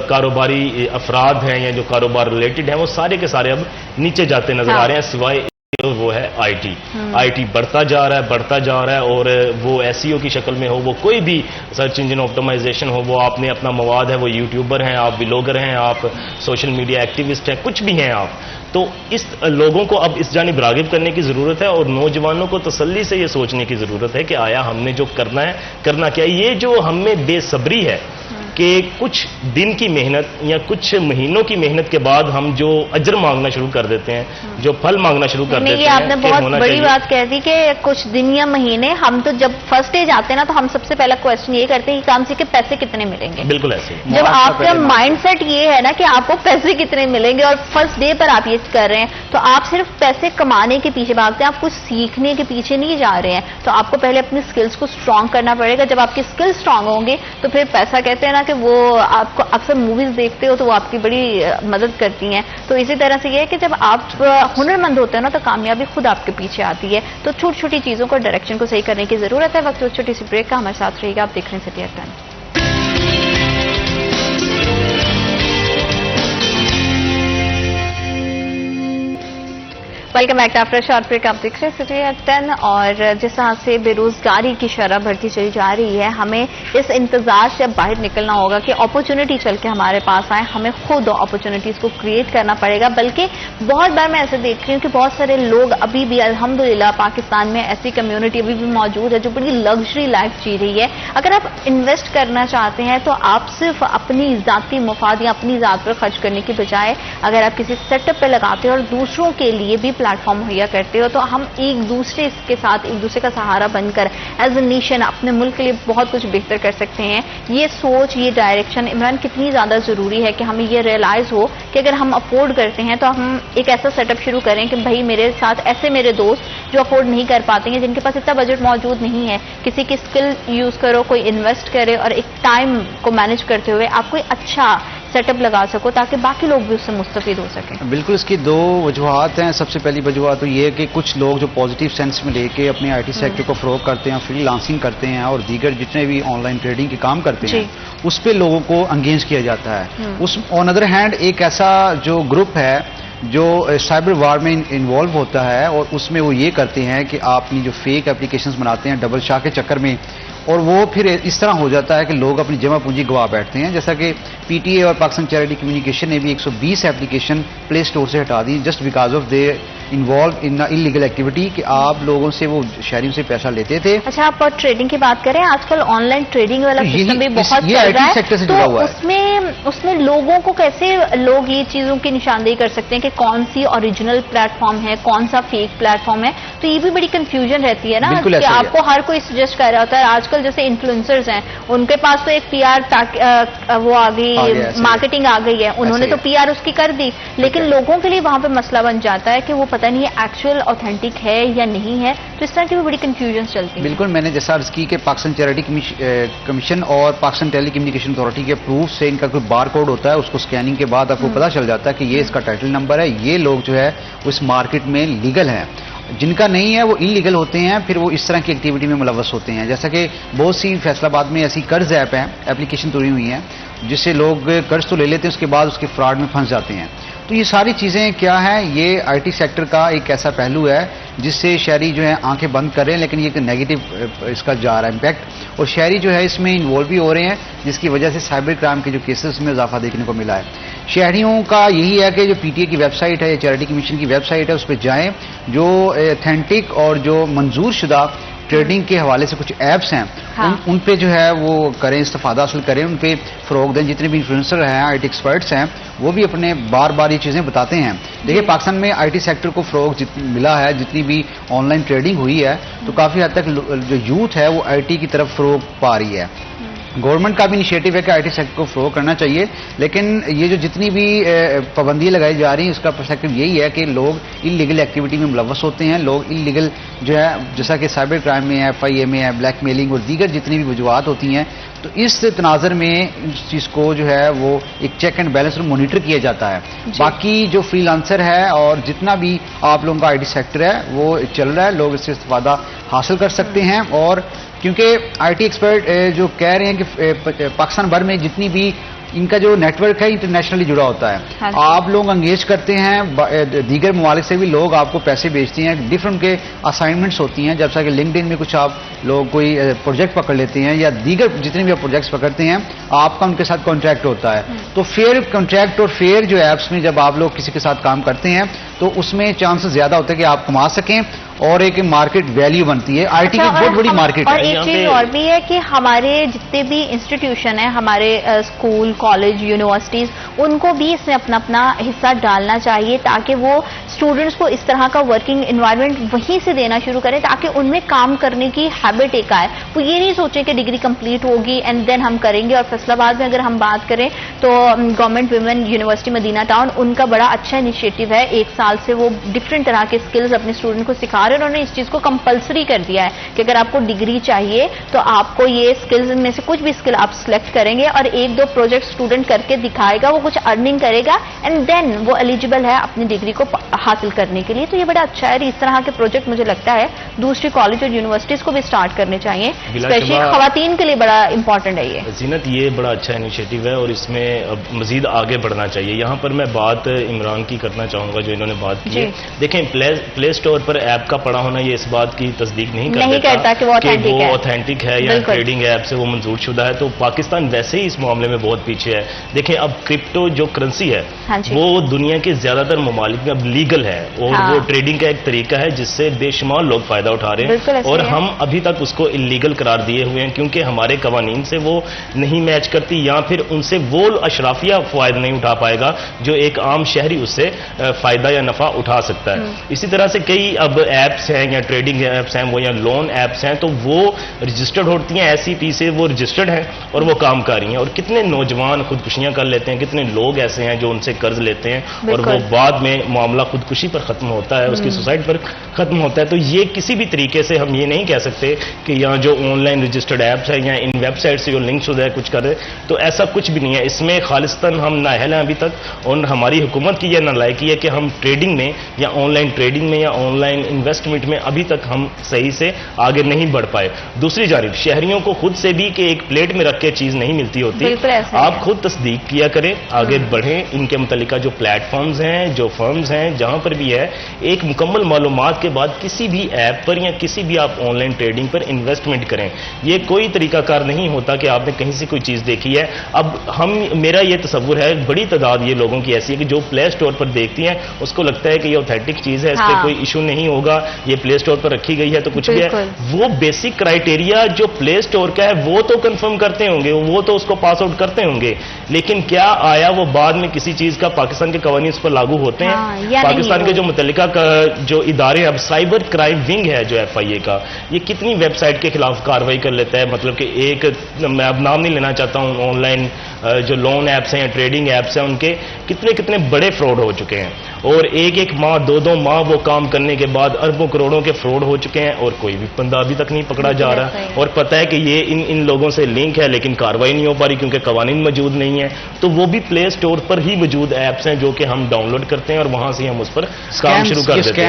کاروباری افراد ہیں یا جو کاروبار ریلیٹڈ ہیں وہ سارے کے سارے اب نیچے جاتے نظر آ رہے ہیں, سوائے وہ ہے IT بڑھتا جا رہا ہے, اور وہ SEO کی شکل میں ہو, وہ کوئی بھی سرچ انجن آپٹمائزیشن ہو, وہ آپ نے اپنا مواد ہے, وہ یوٹیوبر ہیں, آپ ولاگر ہیں, آپ سوشل میڈیا ایکٹیوسٹ ہیں, کچھ بھی ہیں آپ, تو اس لوگوں کو اب اس جانب راغب کرنے کی ضرورت ہے, اور نوجوانوں کو تسلی سے یہ سوچنے کی ضرورت ہے کہ آیا ہم نے جو کرنا ہے کرنا کیا. یہ جو ہم میں بے صبری ہے کہ کچھ دن کی محنت یا کچھ مہینوں کی محنت کے بعد ہم جو اجر مانگنا شروع کر دیتے ہیں, جو پھل مانگنا شروع کر دیتے ہیں. یہ آپ نے بہت بڑی بات کہہ دی کہ کچھ دن یا مہینے. ہم تو جب فرسٹ اسٹیج آتے ہیں نا تو ہم سب سے پہلا کوشچن یہ کرتے ہیں کہ کام سے کہ پیسے کتنے ملیں گے. بالکل ایسے جب آپ کا مائنڈ سیٹ یہ ہے نا کہ آپ کو پیسے کتنے ملیں گے اور فرسٹ ڈے پر آپ یہ کر رہے ہیں, تو آپ صرف پیسے کمانے کے پیچھے بھاگتے ہیں, آپ کچھ سیکھنے کے پیچھے نہیں جا رہے ہیں. تو آپ کو پہلے اپنی اسکلس کو اسٹرانگ کرنا پڑے گا. جب آپ کی اسکل اسٹرانگ ہوں گے تو پھر پیسہ کہتے ہیں نا کہ وہ آپ کو اکثر موویز دیکھتے ہو تو وہ آپ کی بڑی مدد کرتی ہیں. تو اسی طرح سے یہ ہے کہ جب آپ ہنرمند ہوتے ہیں نا تو کامیابی خود آپ کے پیچھے آتی ہے. تو چھوٹی چھوٹی چیزوں کو ڈائریکشن کو صحیح کرنے کی ضرورت ہے. وقت چھوٹی سی بریک کا ہمارے ساتھ رہے گا. آپ دیکھ رہے ہیں city F time. Welcome back after short break. آپ دیکھ رہے ہیں سٹی ایف 10. اور جس طرح سے بے روزگاری کی شرح بڑھتی چلی جا رہی ہے, ہمیں اس انتظار سے اب باہر نکلنا ہوگا کہ اپرچونٹی چل کے ہمارے پاس آئے. ہمیں خود اپرچونٹیز کو کریٹ کرنا پڑے گا. بلکہ بہت بار میں ایسے دیکھ رہی ہوں کہ بہت سارے لوگ ابھی بھی الحمدللہ پاکستان میں ایسی کمیونٹی ابھی بھی موجود ہے جو بڑی لگژری لائف جی رہی ہے. اگر آپ انویسٹ کرنا چاہتے ہیں تو آپ صرف اپنی ذاتی مفاد یا اپنی ذات پر خرچ کرنے کی بجائے اگر آپ کسی سیٹ اپ پہ لگاتے ہیں اور دوسروں کے لیے بھی پلیٹ فارم مہیا کرتے ہو تو ہم ایک دوسرے کے ساتھ ایک دوسرے کا سہارا بن کر ایز اے نیشن اپنے ملک کے لیے بہت کچھ بہتر کر سکتے ہیں. یہ سوچ, یہ ڈائریکشن عمران کتنی زیادہ ضروری ہے کہ ہمیں یہ ریئلائز ہو کہ اگر ہم افورڈ کرتے ہیں تو ہم ایک ایسا سیٹ اپ شروع کریں کہ بھائی میرے ساتھ ایسے میرے دوست جو افورڈ نہیں کر پاتے ہیں, جن کے پاس اتنا بجٹ موجود نہیں ہے, کسی کی اسکل یوز کرو, کوئی انویسٹ کرے اور ایک ٹائم کو مینج کرتے ہوئے آپ کوئی اچھا سیٹ اپ لگا سکو تاکہ باقی لوگ بھی اس سے مستفید ہو سکیں. بالکل, اس کی دو وجوہات ہیں. سب سے پہلی وجوہات تو یہ ہے کہ کچھ لوگ جو پازیٹیو سینس میں لے کے اپنے آئی ٹی سیکٹر کو فروغ کرتے ہیں, فری لانسنگ کرتے ہیں اور دیگر جتنے بھی آن لائن ٹریڈنگ کے کام کرتے ہیں اس پہ لوگوں کو انگیج کیا جاتا ہے. اس آن ادر ہینڈ ایک ایسا جو گروپ ہے جو سائبر وار میں انوالو ہوتا ہے اور اس میں وہ یہ کرتے ہیں کہ آپ اپنی جو فیک اپلیکیشنز بناتے ہیں ڈبل شاہ کے چکر میں, اور وہ پھر اس طرح ہو جاتا ہے کہ لوگ اپنی جمع پونجی گوا بیٹھتے ہیں. جیسا کہ پی ٹی اے اور پاکستان چیریٹی کمیونیکیشن نے بھی 120 ایپلیکیشن پلے اسٹور سے ہٹا دی just because of they involve in illegal activity, کہ آپ لوگوں سے وہ شہریوں سے پیسہ لیتے تھے. اچھا, آپ ٹریڈنگ کی بات کریں, آج کل آن لائن ٹریڈنگ والا سسٹم بھی بہت چل رہا ہے. تو اس میں لوگوں کو کیسے لوگ یہ چیزوں کی نشاندہی کر سکتے ہیں کہ کون سی اوریجنل پلیٹ فارم ہے, کون سا فیک پلیٹ فارم ہے؟ تو یہ بھی بڑی کنفیوژن رہتی ہے نا کہ آپ کو ہر کوئی سجیسٹ کر رہا ہوتا ہے. آج کل جیسے انفلوئنسرز ہیں, ان کے پاس تو ایک پی آر وہ آ گئی, مارکیٹنگ آ گئی ہے, انہوں نے تو پی آر اس کی کر دی, لیکن لوگوں کے لیے وہاں پہ مسئلہ بن جاتا ہے کہ وہ پتہ نہیں ایکچوئل اوتھینٹک ہے یا نہیں ہے. تو اس طرح کی بھی بڑی کنفیوژن چلتی ہے. بالکل, میں نے جیسا عرض کی کہ پاکستان چیریٹی کمیشن اور پاکستان ٹیلی کمیونیکیشن اتھارٹی کے پروف سے ان کا کوئی بار کوڈ ہوتا ہے, اس کو اسکیننگ کے بعد آپ کو پتا چل جاتا ہے کہ یہ اس کا ٹائٹل نمبر ہے, یہ لوگ جو ہے اس مارکیٹ میں لیگل ہیں. جن کا نہیں ہے وہ انلیگل ہوتے ہیں, پھر وہ اس طرح کی ایکٹیویٹی میں ملوث ہوتے ہیں. جیسا کہ بہت سی فیصل آباد میں ایسی قرض ایپ ہیں, ایپلیکیشن توڑی ہوئی ہیں, جس سے لوگ قرض تو لے لیتے ہیں, اس کے بعد اس کے فراڈ میں پھنس جاتے ہیں. تو یہ ساری چیزیں کیا ہیں, یہ آئی ٹی سیکٹر کا ایک ایسا پہلو ہے جس سے شہری جو ہے آنکھیں بند کر رہے ہیں, لیکن یہ ایک نیگیٹو اس کا جا رہا ہے امپیکٹ, اور شہری جو ہے اس میں انوالو بھی ہو رہے ہیں, جس کی وجہ سے سائبر کرائم کے جو کیسز میں اضافہ دیکھنے کو ملا ہے. شہریوں کا یہی ہے کہ جو پی ٹی اے کی ویب سائٹ ہے یا چیریٹی کمیشن کی ویب سائٹ ہے اس پہ جائیں, جو ایتھینٹک اور جو منظور شدہ ٹریڈنگ کے حوالے سے کچھ ایپس ہیں ان پہ جو ہے وہ کریں, استفادہ حاصل کریں, ان پہ فروغ دیں. جتنے بھی انفلوئنسر ہیں, آئی ٹی ایکسپرٹس ہیں, وہ بھی اپنے بار بار یہ چیزیں بتاتے ہیں. دیکھیے, پاکستان میں آئی ٹی سیکٹر کو فروغ ملا ہے, جتنی بھی آن لائن ٹریڈنگ ہوئی ہے تو کافی حد تک جو یوتھ ہے وہ آئی ٹی کی طرف فروغ پا رہی ہے. گورنمنٹ کا بھی انیشیٹو ہے کہ آئی ٹی سیکٹر کو فروغ کرنا چاہیے, لیکن یہ جو جتنی بھی پابندیاں لگائی جا رہی ہیں اس کا پرسپیکٹو یہی ہے کہ لوگ انلیگل ایکٹیویٹی میں ملوث ہوتے ہیں. لوگ انلیگل جو ہے, جیسا کہ سائبر کرائم میں ہے, FIA میں ہے, بلیک میلنگ اور دیگر جتنی بھی وجوہات ہوتی ہیں, تو اس تناظر میں اس چیز کو جو ہے وہ ایک چیک اینڈ بیلنس اور مانیٹر کیا جاتا ہے. باقی جو فری لانسر ہے اور جتنا بھی آپ لوگوں کا آئی ٹی سیکٹر ہے وہ چل رہا ہے, لوگ اس سے استفادہ حاصل کر سکتے ہیں. اور کیونکہ آئی ٹی ایکسپرٹ جو کہہ رہے ہیں کہ پاکستان بھر میں جتنی بھی ان کا جو نیٹ ورک ہے انٹرنیشنلی جڑا ہوتا ہے, آپ لوگ انگیج کرتے ہیں, دیگر ممالک سے بھی لوگ آپ کو پیسے بھیجتے ہیں, ڈفرنٹ کے اسائنمنٹس ہوتی ہیں, جیسا کہ لنکڈ ان میں کچھ آپ لوگ کوئی پروجیکٹ پکڑ لیتے ہیں یا دیگر جتنے بھی آپ پروجیکٹس پکڑتے ہیں, آپ کا ان کے ساتھ کانٹریکٹ ہوتا ہے. تو فیئر کانٹریکٹ اور فیئر جو ایپس میں جب آپ لوگ کسی کے ساتھ کام کرتے ہیں تو اس میں چانسز زیادہ ہوتے ہیں کہ آپ کما سکیں اور ایک مارکیٹ ویلیو بنتی ہے. آئی ٹی کی بہت بڑی مارکیٹ اور ہے. ایک چیز اور بھی ہے کہ ہمارے جتنے بھی انسٹیٹیوشن ہیں, ہمارے اسکول, کالج, یونیورسٹیز, ان کو بھی اس میں اپنا اپنا حصہ ڈالنا چاہیے تاکہ وہ اسٹوڈنٹس کو اس طرح کا ورکنگ انوائرمنٹ وہیں سے دینا شروع کریں تاکہ ان میں کام کرنے کی ہیبٹ ایک آئے. وہ یہ نہیں سوچیں کہ ڈگری کمپلیٹ ہوگی اینڈ دین ہم کریں گے. اور فیصل آباد میں اگر ہم بات کریں تو گورنمنٹ ویمن یونیورسٹی مدینہ ٹاؤن, ان کا بڑا اچھا انیشیٹو ہے. 1 سال سے وہ ڈفرینٹ طرح کے اسکلز اپنے اسٹوڈنٹ کو سکھا رہے ہیں. انہوں نے اس چیز کو کمپلسری کر دیا ہے کہ اگر آپ کو ڈگری چاہیے تو آپ کو یہ اسکلز میں سے کچھ بھی اسکل آپ سلیکٹ کریں گے اور 1-2 پروجیکٹ اسٹوڈنٹ کر کے دکھائے گا, وہ کچھ ارننگ کرے گا اینڈ دین وہ ایلیجیبل ہے اپنی ڈگری کو حاصل کرنے کے لیے. تو یہ بڑا اچھا ہے. اس طرح کے پروجیکٹ مجھے لگتا ہے دوسری کالج اور یونیورسٹیز کو بھی اسٹارٹ کرنے چاہیے, اسپیشلی خواتین کے لیے بڑا امپورٹنٹ ہے یہ. زینت, یہ بڑا اچھا انیشیٹو ہے اور اس میں مزید آگے بڑھنا چاہیے. یہاں پر میں بات عمران کی کرنا چاہوں گا جو انہوں نے بات کی ہے. دیکھیں, پلے اسٹور پر ایپ کا پڑا ہونا یہ اس بات کی تصدیق نہیں کرتا کہ وہ اوتھینٹک ہے یا ٹریڈنگ ایپ سے وہ منظور شدہ ہے. تو پاکستان ویسے ہی اس معاملے میں بہت پیچھے ہے. دیکھیں, اب کرپٹو جو کرنسی ہے وہ دنیا کے زیادہ تر ممالک میں اب لیگل ہے اور وہ ٹریڈنگ کا ایک طریقہ ہے جس سے بے شمار لوگ فائدہ اٹھا رہے ہیں اور ہم ابھی تک اس کو انلیگل قرار دیے ہوئے ہیں کیونکہ ہمارے قوانین سے وہ نہیں میچ کرتی یا پھر ان سے وہ اشرافیہ فوائد نہیں اٹھا پائے گا جو ایک عام شہری اس سے فائدہ یا نفع اٹھا سکتا ہے. اسی طرح سے کئی اب ایپس ہیں یا ٹریڈنگ ایپس ہیں وہ یا لون ایپس ہیں تو وہ رجسٹرڈ ہوتی ہیں, SCP سے وہ رجسٹرڈ ہیں اور وہ کام کر رہی ہیں. اور کتنے نوجوان خودکشیاں کر لیتے ہیں, کتنے لوگ ایسے ہیں جو ان سے قرض لیتے ہیں اور وہ بعد میں معاملہ خودکشی پر ختم ہوتا ہے, اس کی سوسائڈ پر ختم ہوتا ہے. تو یہ کسی بھی طریقے سے ہم یہ نہیں کہہ سکتے کہ یہاں جو آن لائن رجسٹرڈ ایپس ہیں یا ان ویب سائٹ سے جو لنک شدہ ہے کچھ کر رہے, تو ایسا کچھ بھی نہیں ہے. اس میں خالصتاً ہم نااہل ہیں ابھی تک اور ہماری حکومت کی یہ نالائقی ہے کہ ہم ٹریڈنگ میں یا آن لائن ٹریڈنگ میں یا آن لائن انویسٹمنٹ میں ابھی تک ہم صحیح سے آگے نہیں بڑھ پائے. دوسری جانب شہریوں کو خود سے بھی کہ ایک پلیٹ میں رکھ کے چیز نہیں ملتی ہوتی. آپ خود تصدیق کیا کریں, آگے بڑھیں. ان کے متعلقہ جو پلیٹ فارمز ہیں, جو فرمز ہیں, جہاں پر بھی ہے ایک مکمل معلومات کے بعد کسی بھی ایپ پر یا کسی بھی آپ on line trading per investment کریں. یہ کوئی طریقہ کار نہیں ہوتا کہ آپ نے کہیں سے کوئی چیز دیکھی ہے. اب میرا یہ تصور ہے بڑی تعداد یہ لوگوں کی ایسی ہے کہ جو پلے اسٹور پر دیکھتی ہیں اس کو لگتا ہے کہ یہ اوتھینٹک چیز ہے, اس پہ کوئی ایشو نہیں ہوگا, یہ پلے اسٹور پر رکھی گئی ہے تو کچھ بھی ہے. وہ بیسک کرائیٹیریا جو پلے اسٹور کا ہے وہ تو کنفرم کرتے ہوں گے, وہ تو اس کو پاس آؤٹ کرتے ہوں گے, لیکن کیا آیا وہ بعد میں کسی چیز کا پاکستان کے قوانین اس پر لاگو ہوتے ہیں؟ پاکستان کے جو متعلقہ جو ادارے اب سائبر کرائم ونگ ہے جو FIA کا, یہ کتنی ویب سائٹ کے خلاف کارروائی کر لیتا ہے. مطلب کہ ایک میں اب نام نہیں لینا چاہتا ہوں, آن لائن جو لون ایپس ہیں یا ٹریڈنگ ایپس ہیں ان کے کتنے بڑے فراڈ ہو چکے ہیں اور ایک ماہ 2 ماہ وہ کام کرنے کے بعد اربوں کروڑوں کے فراڈ ہو چکے ہیں اور کوئی بھی بندہ ابھی تک نہیں پکڑا جا رہا اور پتہ ہے کہ یہ ان لوگوں سے لنک ہے لیکن کارروائی نہیں ہو پا رہی کیونکہ قوانین موجود نہیں ہیں. تو وہ بھی پلے اسٹور پر ہی موجود ایپس ہیں جو کہ ہم ڈاؤن لوڈ کرتے ہیں اور وہاں سے ہم اس پر کام شروع کر دیتے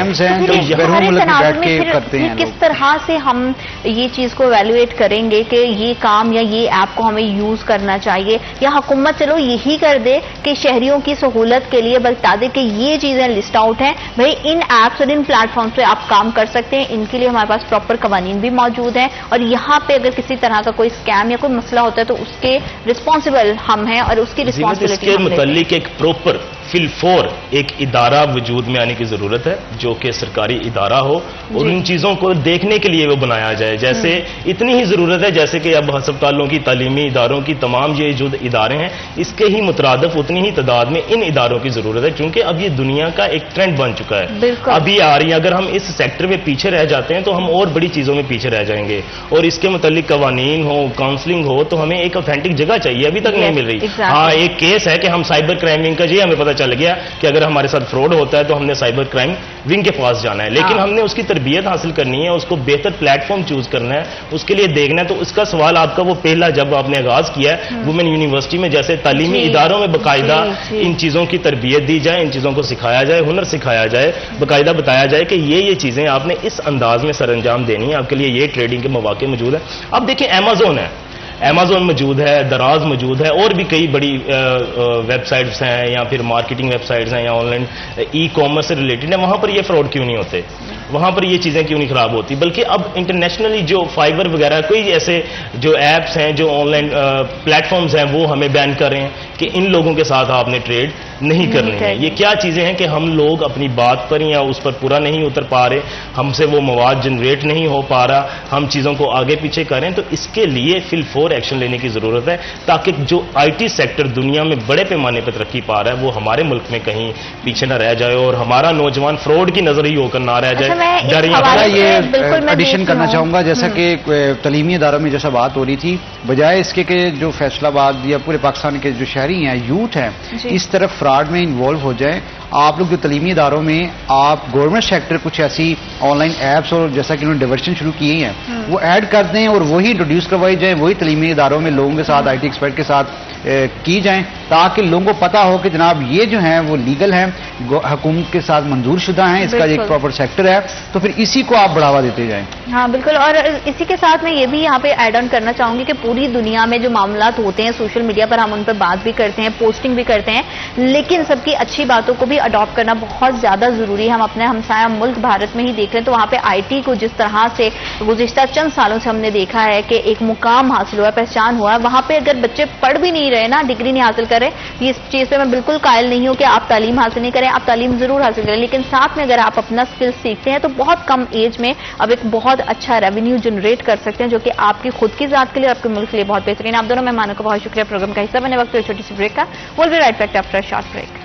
ہیں. کس طرح سے ہم یہ چیز کو ایویلویٹ کریں گے کہ یہ کام یا یہ ایپ کو ہمیں یوز کرنا چاہیے یا حکومت چلو یہی کر دے کہ شہریوں کی سہولت کے لیے بتا دے کہ یہ چیزیں لسٹ آؤٹ ہیں, بھائی ان ایپس اور ان پلیٹ فارمز پہ آپ کام کر سکتے ہیں, ان کے لیے ہمارے پاس پراپر قوانین بھی موجود ہیں اور یہاں پہ اگر کسی طرح کا کوئی اسکیم یا کوئی مسئلہ ہوتا ہے تو اس کے رسپانسبل ہم ہیں اور اس کی رسپانسبلٹی کے متعلق ایک پراپر فل ایک ادارہ وجود میں آنے کی ضرورت ہے جو کہ سرکاری ادارہ ہو اور ان چیزوں کو دیکھنے کے لیے وہ بنایا جائے. جیسے اتنی ہی ضرورت ہے جیسے کہ اب ہسپتالوں کی, تعلیمی اداروں کی, تمام یہ جو ادارے ہیں اس کے ہی مترادف اتنی ہی تعداد میں ان اداروں کی ضرورت ہے کیونکہ اب یہ دنیا کا ایک ٹرینڈ بن چکا ہے. ابھی آ رہی ہے, اگر ہم اس سیکٹر میں پیچھے رہ جاتے ہیں تو ہم اور بڑی چیزوں میں پیچھے رہ جائیں گے اور اس کے متعلق قوانین ہو, کاؤنسلنگ ہو تو ہمیں ایک اوتھینٹک جگہ چاہیے, ابھی تک نہیں مل رہی. ہاں, ایک کیس ہے کہ ہم سائبر کرائم ونگ کا جی ہمیں پتہ چل گیا کہ اگر ہمارے ساتھ فراڈ ہوتا ہے تو ہم نے سائبر کرائم ونگ کے پاس جانا ہے, لیکن ہم نے اس کی تربیت حاصل کرنی ہے, اس کو بہتر پلیٹ فارم چوز کرنا ہے, اس کے لیے دیکھنا ہے. تو اس کا سوال آپ کا وہ پہلا جب آپ نے آغاز کیا ہے وومن یونیورسٹی میں جیسے تعلیمی اداروں میں باقاعدہ ان چیزوں کی تربیت دی جائے, ان چیزوں کو سکھایا جائے, ہنر سکھایا جائے, باقاعدہ بتایا جائے کہ یہ چیزیں آپ نے اس انداز میں سر انجام دینی ہے, آپ کے لیے یہ ٹریڈنگ کے مواقع موجود ہیں. اب دیکھیں Amazon ہے, Amazon موجود ہے, دراز موجود ہے اور بھی کئی بڑی ویب سائٹس ہیں یا پھر مارکیٹنگ ویب سائٹس ہیں یا آن لائن ای کامرس سے ریلیٹڈ ہیں, وہاں پر یہ فراڈ کیوں نہیں ہوتے؟ وہاں پر یہ چیزیں کیوں نہیں خراب ہوتی. بلکہ اب انٹرنیشنلی جو فائبر وغیرہ کوئی ایسے جو ایپس ہیں, جو آن لائن پلیٹ فارمز ہیں, وہ ہمیں بین کر رہے ہیں کہ ان لوگوں کے ساتھ آپ نے ٹریڈ نہیں کرنی ہے. یہ کیا چیزیں ہیں کہ ہم لوگ اپنی بات پر یا اس پر پورا نہیں اتر پا رہے, ہم سے وہ مواد جنریٹ نہیں ہو پا رہا, ہم چیزوں کو آگے پیچھے کریں. تو اس کے لیے فی الفور ایکشن لینے کی ضرورت ہے تاکہ جو آئی ٹی سیکٹر دنیا میں بڑے پیمانے پر ترقی پا رہا ہے وہ ہمارے ملک میں کہیں پیچھے نہ رہ جائے اور ہمارا نوجوان فراڈ کی نظر ہی ہو کر نہ رہ جائے. یہ ایڈیشن کرنا چاہوں گا, جیسا کہ تعلیمی اداروں میں جیسا بات ہو رہی تھی, بجائے اس کے کہ جو فیصل آباد یا پورے پاکستان کے جو شہری ہیں, یوتھ ہیں, اس طرف فراڈ میں انوالو ہو جائیں. آپ لوگ جو تعلیمی اداروں میں آپ گورنمنٹ سیکٹر کچھ ایسی آن لائن ایپس اور جیسا کہ انہوں نے ڈائیورشن شروع کیے ہیں وہ ایڈ کر دیں اور وہی انٹروڈیوس کروائی جائیں, وہی تعلیمی اداروں میں لوگوں کے ساتھ آئی ٹی ایکسپرٹ کے ساتھ کی جائیں, تاکہ لوگوں کو پتا ہو کہ جناب یہ جو ہیں وہ لیگل ہیں, حکومت کے ساتھ منظور شدہ ہیں, اس کا ایک پراپر سیکٹر ہے, تو پھر اسی کو آپ بڑھاوا دیتے جائیں. ہاں بالکل. اور اسی کے ساتھ میں یہ بھی یہاں پہ ایڈ آن کرنا چاہوں گی کہ پوری دنیا میں جو معاملات ہوتے ہیں سوشل میڈیا پر, ہم ان پر بات بھی کرتے ہیں, پوسٹنگ بھی کرتے ہیں, لیکن سب کی اچھی باتوں کو بھی اڈاپٹ کرنا بہت زیادہ ضروری ہے. ہم اپنے ہمسایہ ملک بھارت میں ہی دیکھ رہے ہیں, تو وہاں پہ آئی ٹی کو جس طرح سے گزشتہ چند سالوں سے ہم نے دیکھا ہے کہ ایک مقام حاصل ہوا ہے, پہچان ہوا ہے. وہاں پہ اگر بچے پڑھ بھی نہیں رہے نا, ڈگری نہیں حاصل کرے, اس چیز پہ میں بالکل قائل نہیں ہوں کہ آپ تعلیم حاصل نہیں کریں, آپ تعلیم ضرور حاصل کریں, لیکن ساتھ میں اگر آپ اپنا اسکل سیکھتے ہیں تو بہت کم ایج میں اب ایک بہت اچھا ریونیو جنریٹ کر سکتے ہیں, جو کہ آپ کی خود کی ذات کے لیے اور آپ کے ملک کے لیے بہت بہترین. آپ دونوں مہمانوں کو بہت شکریہ پروگرام کا حصہ بنے. وقت ہے چھوٹی سی بریک کا. Will be right back after a short break.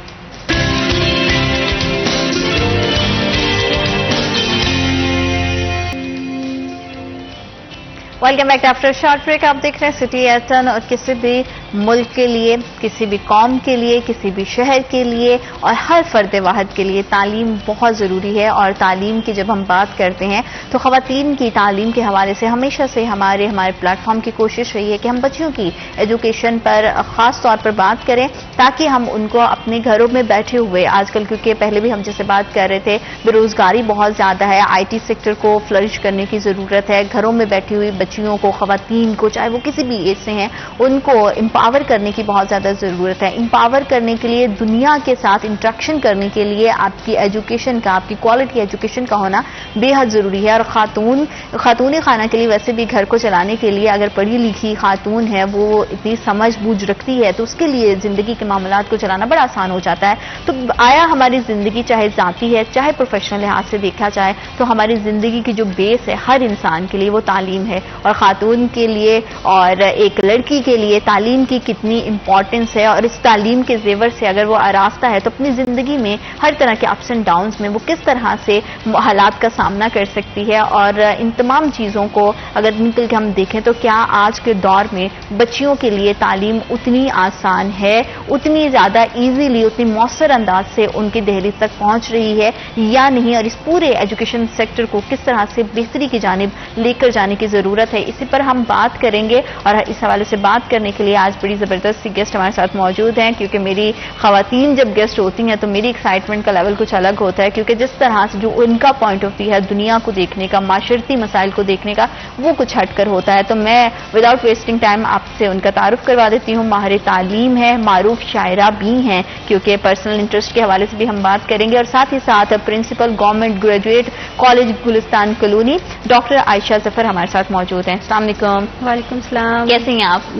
Welcome back after short break. آپ دیکھ رہے ہیں سٹی ایٹن, اور کسی بھی ملک کے لیے, کسی بھی قوم کے لیے, کسی بھی شہر کے لیے اور ہر فرد واحد کے لیے تعلیم بہت ضروری ہے. اور تعلیم کی جب ہم بات کرتے ہیں تو خواتین کی تعلیم کے حوالے سے ہمیشہ سے ہمارے پلیٹ فارم کی کوشش رہی ہے کہ ہم بچیوں کی ایجوکیشن پر خاص طور پر بات کریں, تاکہ ہم ان کو اپنے گھروں میں بیٹھے ہوئے, آج کل کیونکہ پہلے بھی ہم جیسے بات کر رہے تھے بے روزگاری بہت زیادہ ہے, آئی ٹی سیکٹر کو فلرش کرنے کی ضرورت ہے. گھروں میں بیٹھی ہوئی بچیوں کو, خواتین کو, چاہے وہ کسی بھی ایج سے ہیں, ان کو امپاور کرنے کی بہت زیادہ ضرورت ہے. امپاور کرنے کے لیے, دنیا کے ساتھ انٹریکشن کرنے کے لیے آپ کی ایجوکیشن کا, آپ کی کوالٹی ایجوکیشن کا ہونا بے حد ضروری ہے. اور خاتون خانہ کے لیے ویسے بھی گھر کو چلانے کے لیے اگر پڑھی لکھی خاتون ہے, وہ اتنی سمجھ بوجھ رکھتی ہے, تو اس کے لیے زندگی کے معاملات کو چلانا بڑا آسان ہو جاتا ہے. تو آیا ہماری زندگی چاہے ذاتی ہے چاہے پروفیشنل لحاظ سے دیکھا جائے تو ہماری زندگی کی جو بیس ہے ہر انسان کے لیے وہ تعلیم ہے. اور خاتون کے لیے اور ایک لڑکی کے لیے تعلیم کی کتنی امپورٹنس ہے, اور اس تعلیم کے زیور سے اگر وہ آراستہ ہے تو اپنی زندگی میں ہر طرح کے اپس اینڈ ڈاؤنز میں وہ کس طرح سے حالات کا سامنا کر سکتی ہے. اور ان تمام چیزوں کو اگر نکل کے ہم دیکھیں تو کیا آج کے دور میں بچیوں کے لیے تعلیم اتنی آسان ہے, اتنی زیادہ ایزیلی, اتنی مؤثر انداز سے ان کی دہلیز تک پہنچ رہی ہے یا نہیں, اور اس پورے ایجوکیشن سیکٹر کو کس طرح سے بہتری کی جانب لے کر جانے کی ضرورت ہے, اسی پر ہم بات کریں گے. اور اس حوالے سے بات کرنے کے لیے آج بڑی زبردست سی گیسٹ ہمارے ساتھ موجود ہیں, کیونکہ میری خواتین جب گیسٹ ہوتی ہیں تو میری ایکسائٹمنٹ کا لیول کچھ الگ ہوتا ہے, کیونکہ جس طرح سے جو ان کا پوائنٹ آف ویو ہے دنیا کو دیکھنے کا, معاشرتی مسائل کو دیکھنے کا, وہ کچھ ہٹ کر ہوتا ہے. تو میں وداؤٹ ویسٹنگ ٹائم آپ سے ان کا تعارف کروا دیتی ہوں. ماہر تعلیم ہے, معروف شاعرہ بھی ہیں, کیونکہ پرسنل انٹرسٹ کے حوالے سے بھی ہم بات کریں گے, اور ساتھ ہی ساتھ پرنسپل گورنمنٹ گریجویٹ کالج گلستان کالونی ڈاکٹر عائشہ ظفر ہمارے ساتھ موجود ہیں. السلام علیکم. وعلیکم السلام. کیسے ہیں آپ؟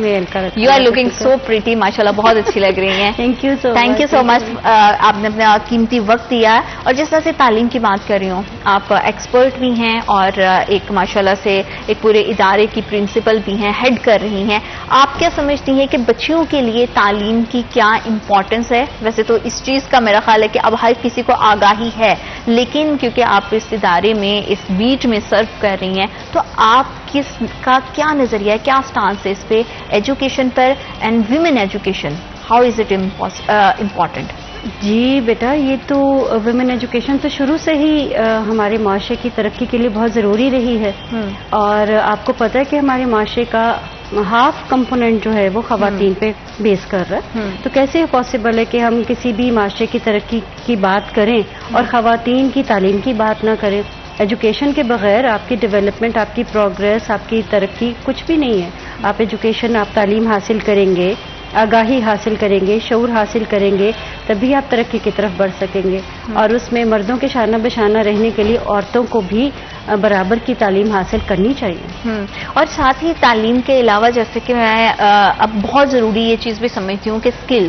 You are looking so pretty, ماشاءاللہ بہت اچھی لگ رہی ہیں. Thank you so much. آپ نے اپنا قیمتی وقت دیا. اور جس طرح سے تعلیم کی بات کر رہی ہوں, آپ ایکسپرٹ بھی ہیں اور ایک ماشاءاللہ سے ایک پورے ادارے کی پرنسپل بھی ہیں, ہیڈ کر رہی ہیں. آپ کیا سمجھتی ہیں کہ بچیوں کے لیے تعلیم کی کیا امپورٹنس ہے؟ ویسے تو اس چیز کا میرا خیال ہے کہ اب ہر کسی کو آگاہی ہے, لیکن کیونکہ آپ اس ادارے میں اس بیٹ میں سرو کر رہی ہیں, تو آپ کس کا کیا نظریہ ہے, کیا سٹانس ہے اس پہ ایجوکیشن پر and women education, how is it important? جی بیٹا, یہ تو ویمن ایجوکیشن تو شروع سے ہی ہمارے معاشرے کی ترقی کے لیے بہت ضروری رہی ہے. اور آپ کو پتہ ہے کہ ہمارے معاشرے کا ہاف کمپوننٹ جو ہے وہ خواتین پہ بیس کر رہا ہے. تو کیسے پاسبل ہے کہ ہم کسی بھی معاشرے کی ترقی کی بات کریں اور خواتین کی تعلیم کی بات نہ کریں؟ ایجوکیشن کے بغیر آپ کی ڈیولپمنٹ, آپ کی پروگریس, آپ کی ترقی کچھ بھی نہیں ہے. آپ ایجوکیشن, آپ تعلیم حاصل کریں گے آگاہی حاصل کریں گے، شعور حاصل کریں گے، تبھی آپ ترقی کی طرف بڑھ سکیں گے. اور اس میں مردوں کے شانہ بشانہ رہنے کے لیے عورتوں کو بھی برابر کی تعلیم حاصل کرنی چاہیے. اور ساتھ ہی تعلیم کے علاوہ جیسے کہ میں اب بہت ضروری یہ چیز بھی سمجھتی ہوں کہ اسکل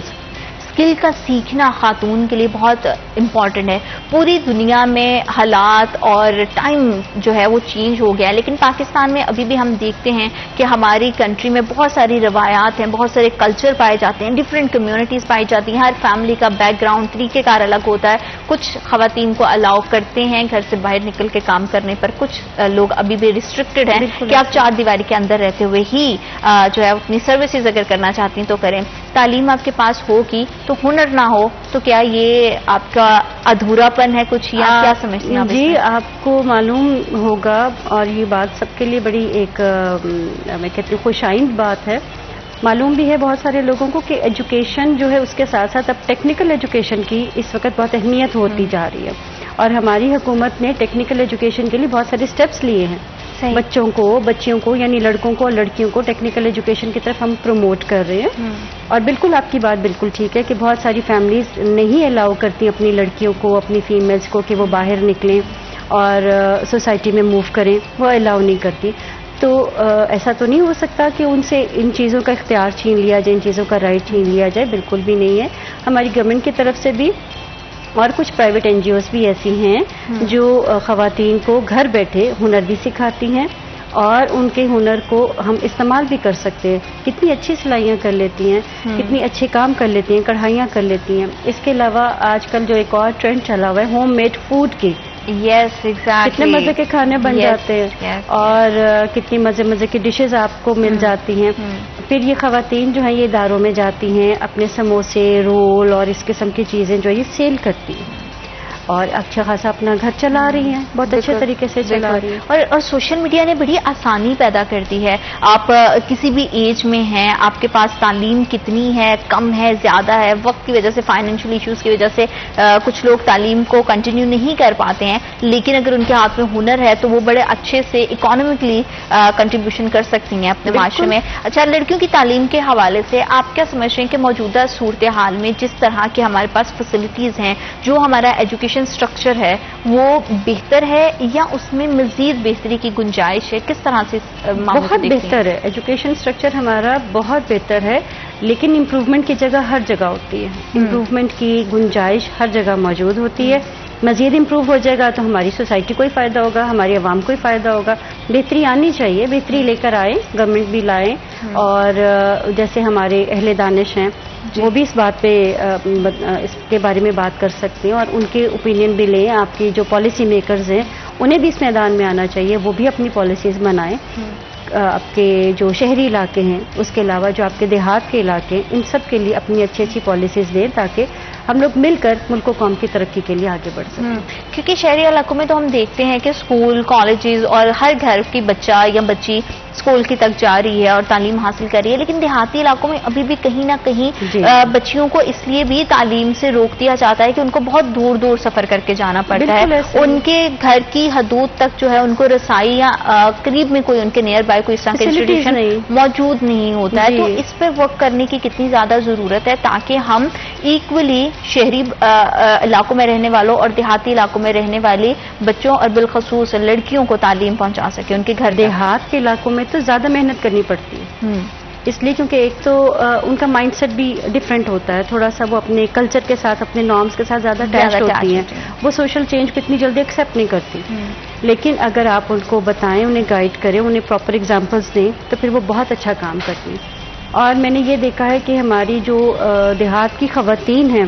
کا سیکھنا خاتون کے لیے بہت امپورٹنٹ ہے. پوری دنیا میں حالات اور ٹائم جو ہے وہ چینج ہو گیا ہے، لیکن پاکستان میں ابھی بھی ہم دیکھتے ہیں کہ ہماری کنٹری میں بہت ساری روایات ہیں، بہت سارے کلچر پائے جاتے ہیں، ڈفرینٹ کمیونٹیز پائی جاتی ہیں. ہر فیملی کا بیک گراؤنڈ طریقہ کار الگ ہوتا ہے. کچھ خواتین کو الاؤ کرتے ہیں گھر سے باہر نکل کے کام کرنے پر، کچھ لوگ ابھی بھی ریسٹرکٹڈ ہیں کہ آپ چار دیواری کے اندر رہتے ہوئے ہی جو ہے اپنی سروسز اگر کرنا چاہتی ہیں تو کریں. تعلیم آپ کے پاس ہوگی تو ہنر نہ ہو تو کیا یہ آپ کا ادھورا پن ہے کچھ، یا کیا سمجھتے ہیں؟ جی، آپ کو معلوم ہوگا، اور یہ بات سب کے لیے بڑی ایک میں کہتی ہوں خوش آئند بات ہے. معلوم بھی ہے بہت سارے لوگوں کو کہ ایجوکیشن جو ہے اس کے ساتھ ساتھ اب ٹیکنیکل ایجوکیشن کی اس وقت بہت اہمیت ہوتی جا رہی ہے. اور ہماری حکومت نے ٹیکنیکل ایجوکیشن کے لیے بہت سارے سٹیپس لیے ہیں. بچوں کو یعنی لڑکوں کو اور لڑکیوں کو ٹیکنیکل ایجوکیشن کی طرف ہم پروموٹ کر رہے ہیں. اور بالکل آپ کی بات بالکل ٹھیک ہے کہ بہت ساری فیملیز نہیں الاؤ کرتی اپنی لڑکیوں کو، اپنی فیمیلز کو کہ وہ باہر نکلیں اور سوسائٹی میں موو کریں، وہ الاؤ نہیں کرتی. تو ایسا تو نہیں ہو سکتا کہ ان سے ان چیزوں کا اختیار چھین لیا جائے، ان چیزوں کا رائٹ چھین لیا جائے، بالکل بھی نہیں ہے. ہماری گورنمنٹ کی طرف سے بھی اور کچھ پرائیویٹ این جی اوز بھی ایسی ہیں جو خواتین کو گھر بیٹھے ہنر بھی سکھاتی ہیں، اور ان کے ہنر کو ہم استعمال بھی کر سکتے ہیں. کتنی اچھی سلائیاں کر لیتی ہیں، کتنی اچھے کام کر لیتی ہیں، کڑھائیاں کر لیتی ہیں. اس کے علاوہ آج کل جو ایک اور ٹرینڈ چلا ہوا ہے ہوم میڈ فوڈ کی. Yes exactly. کتنے مزے کے کھانے بن جاتے ہیں اور کتنی مزے کی ڈشز آپ کو مل جاتی ہیں. پھر یہ خواتین جو ہیں یہ اداروں میں جاتی ہیں، اپنے سموسے، رول اور اس قسم کی چیزیں جو ہے یہ سیل کرتی ہیں اور اچھا خاصا اپنا گھر چلا رہی ہیں، بہت اچھے طریقے سے چلا رہی ہیں. اور سوشل میڈیا نے بڑی آسانی پیدا کر دی ہے. آپ کسی بھی ایج میں ہیں، آپ کے پاس تعلیم کتنی ہے، کم ہے، زیادہ ہے، وقت کی وجہ سے، فائنینشیل ایشوز کی وجہ سے کچھ لوگ تعلیم کو کنٹینیو نہیں کر پاتے ہیں، لیکن اگر ان کے ہاتھ میں ہنر ہے تو وہ بڑے اچھے سے اکانومکلی کنٹریبیوشن کر سکتی ہیں اپنے معاشرے میں. اچھا، لڑکیوں کی تعلیم کے حوالے سے آپ کیا سمجھ رہے ہیں کہ موجودہ صورتحال میں جس طرح کے ہمارے پاس فیسلٹیز ہیں، جو ہمارا ایجوکیشن سٹرکچر ہے، وہ بہتر ہے یا اس میں مزید بہتری کی گنجائش ہے؟ کس طرح سے بہت بہتر ہے. ایجوکیشن سٹرکچر ہمارا بہت بہتر ہے، لیکن امپروومنٹ کی جگہ ہر جگہ ہوتی ہے. امپروومنٹ کی گنجائش ہر جگہ موجود ہوتی ہے. مزید امپروو ہو جائے گا تو ہماری سوسائٹی کو ہی فائدہ ہوگا، ہماری عوام کو ہی فائدہ ہوگا. بہتری آنی چاہیے، بہتری لے کر آئے، گورنمنٹ بھی لائے، اور جیسے ہمارے اہل دانش ہیں وہ بھی اس بات پہ اس کے بارے میں بات کر سکتے ہیں اور ان کے اوپینین بھی لیں. آپ کی جو پالیسی میکرز ہیں انہیں بھی اس میدان میں آنا چاہیے، وہ بھی اپنی پالیسیز بنائیں. آپ کے جو شہری علاقے ہیں، اس کے علاوہ جو آپ کے دیہات کے علاقے ہیں، ان سب کے لیے اپنی اچھی پالیسیز دیں تاکہ ہم لوگ مل کر ملک و قوم کی ترقی کے لیے آگے بڑھ سکیں. کیونکہ شہری علاقوں میں تو ہم دیکھتے ہیں کہ اسکول، کالجز اور ہر گھر کی بچہ یا بچی اسکول کی تک جا رہی ہے اور تعلیم حاصل کر رہی ہے، لیکن دیہاتی علاقوں میں ابھی بھی کہیں نہ کہیں بچیوں کو اس لیے بھی تعلیم سے روک دیا جاتا ہے کہ ان کو بہت دور دور سفر کر کے جانا پڑتا ہے. ان کے گھر کی حدود تک جو ہے ان کو رسائی یا قریب میں کوئی ان کے نیئر بائی کوئی اس طرح کا انسٹیٹیوشن موجود نہیں ہوتا ہے. تو اس پہ ورک کرنے کی کتنی زیادہ ضرورت ہے تاکہ ہم ایکولی شہری علاقوں میں رہنے والوں اور دیہاتی علاقوں میں رہنے والی بچوں اور بالخصوص لڑکیوں کو تعلیم پہنچا سکیں ان کے گھر. دیہات کے علاقوں میں تو زیادہ محنت کرنی پڑتی ہے، اس لیے کیونکہ ایک تو ان کا مائنڈ سیٹ بھی ڈفرینٹ ہوتا ہے، تھوڑا سا وہ اپنے کلچر کے ساتھ، اپنے نارمز کے ساتھ زیادہ اٹیچ ہوتی ہیں، وہ سوشل چینج کو اتنی جلدی ایکسیپٹ نہیں کرتی. لیکن اگر آپ ان کو بتائیں، انہیں گائیڈ کریں، انہیں پراپر ایگزامپلس دیں تو پھر وہ بہت اچھا کام کرتی ہیں. اور میں نے یہ دیکھا ہے کہ ہماری جو دیہات کی خواتین ہیں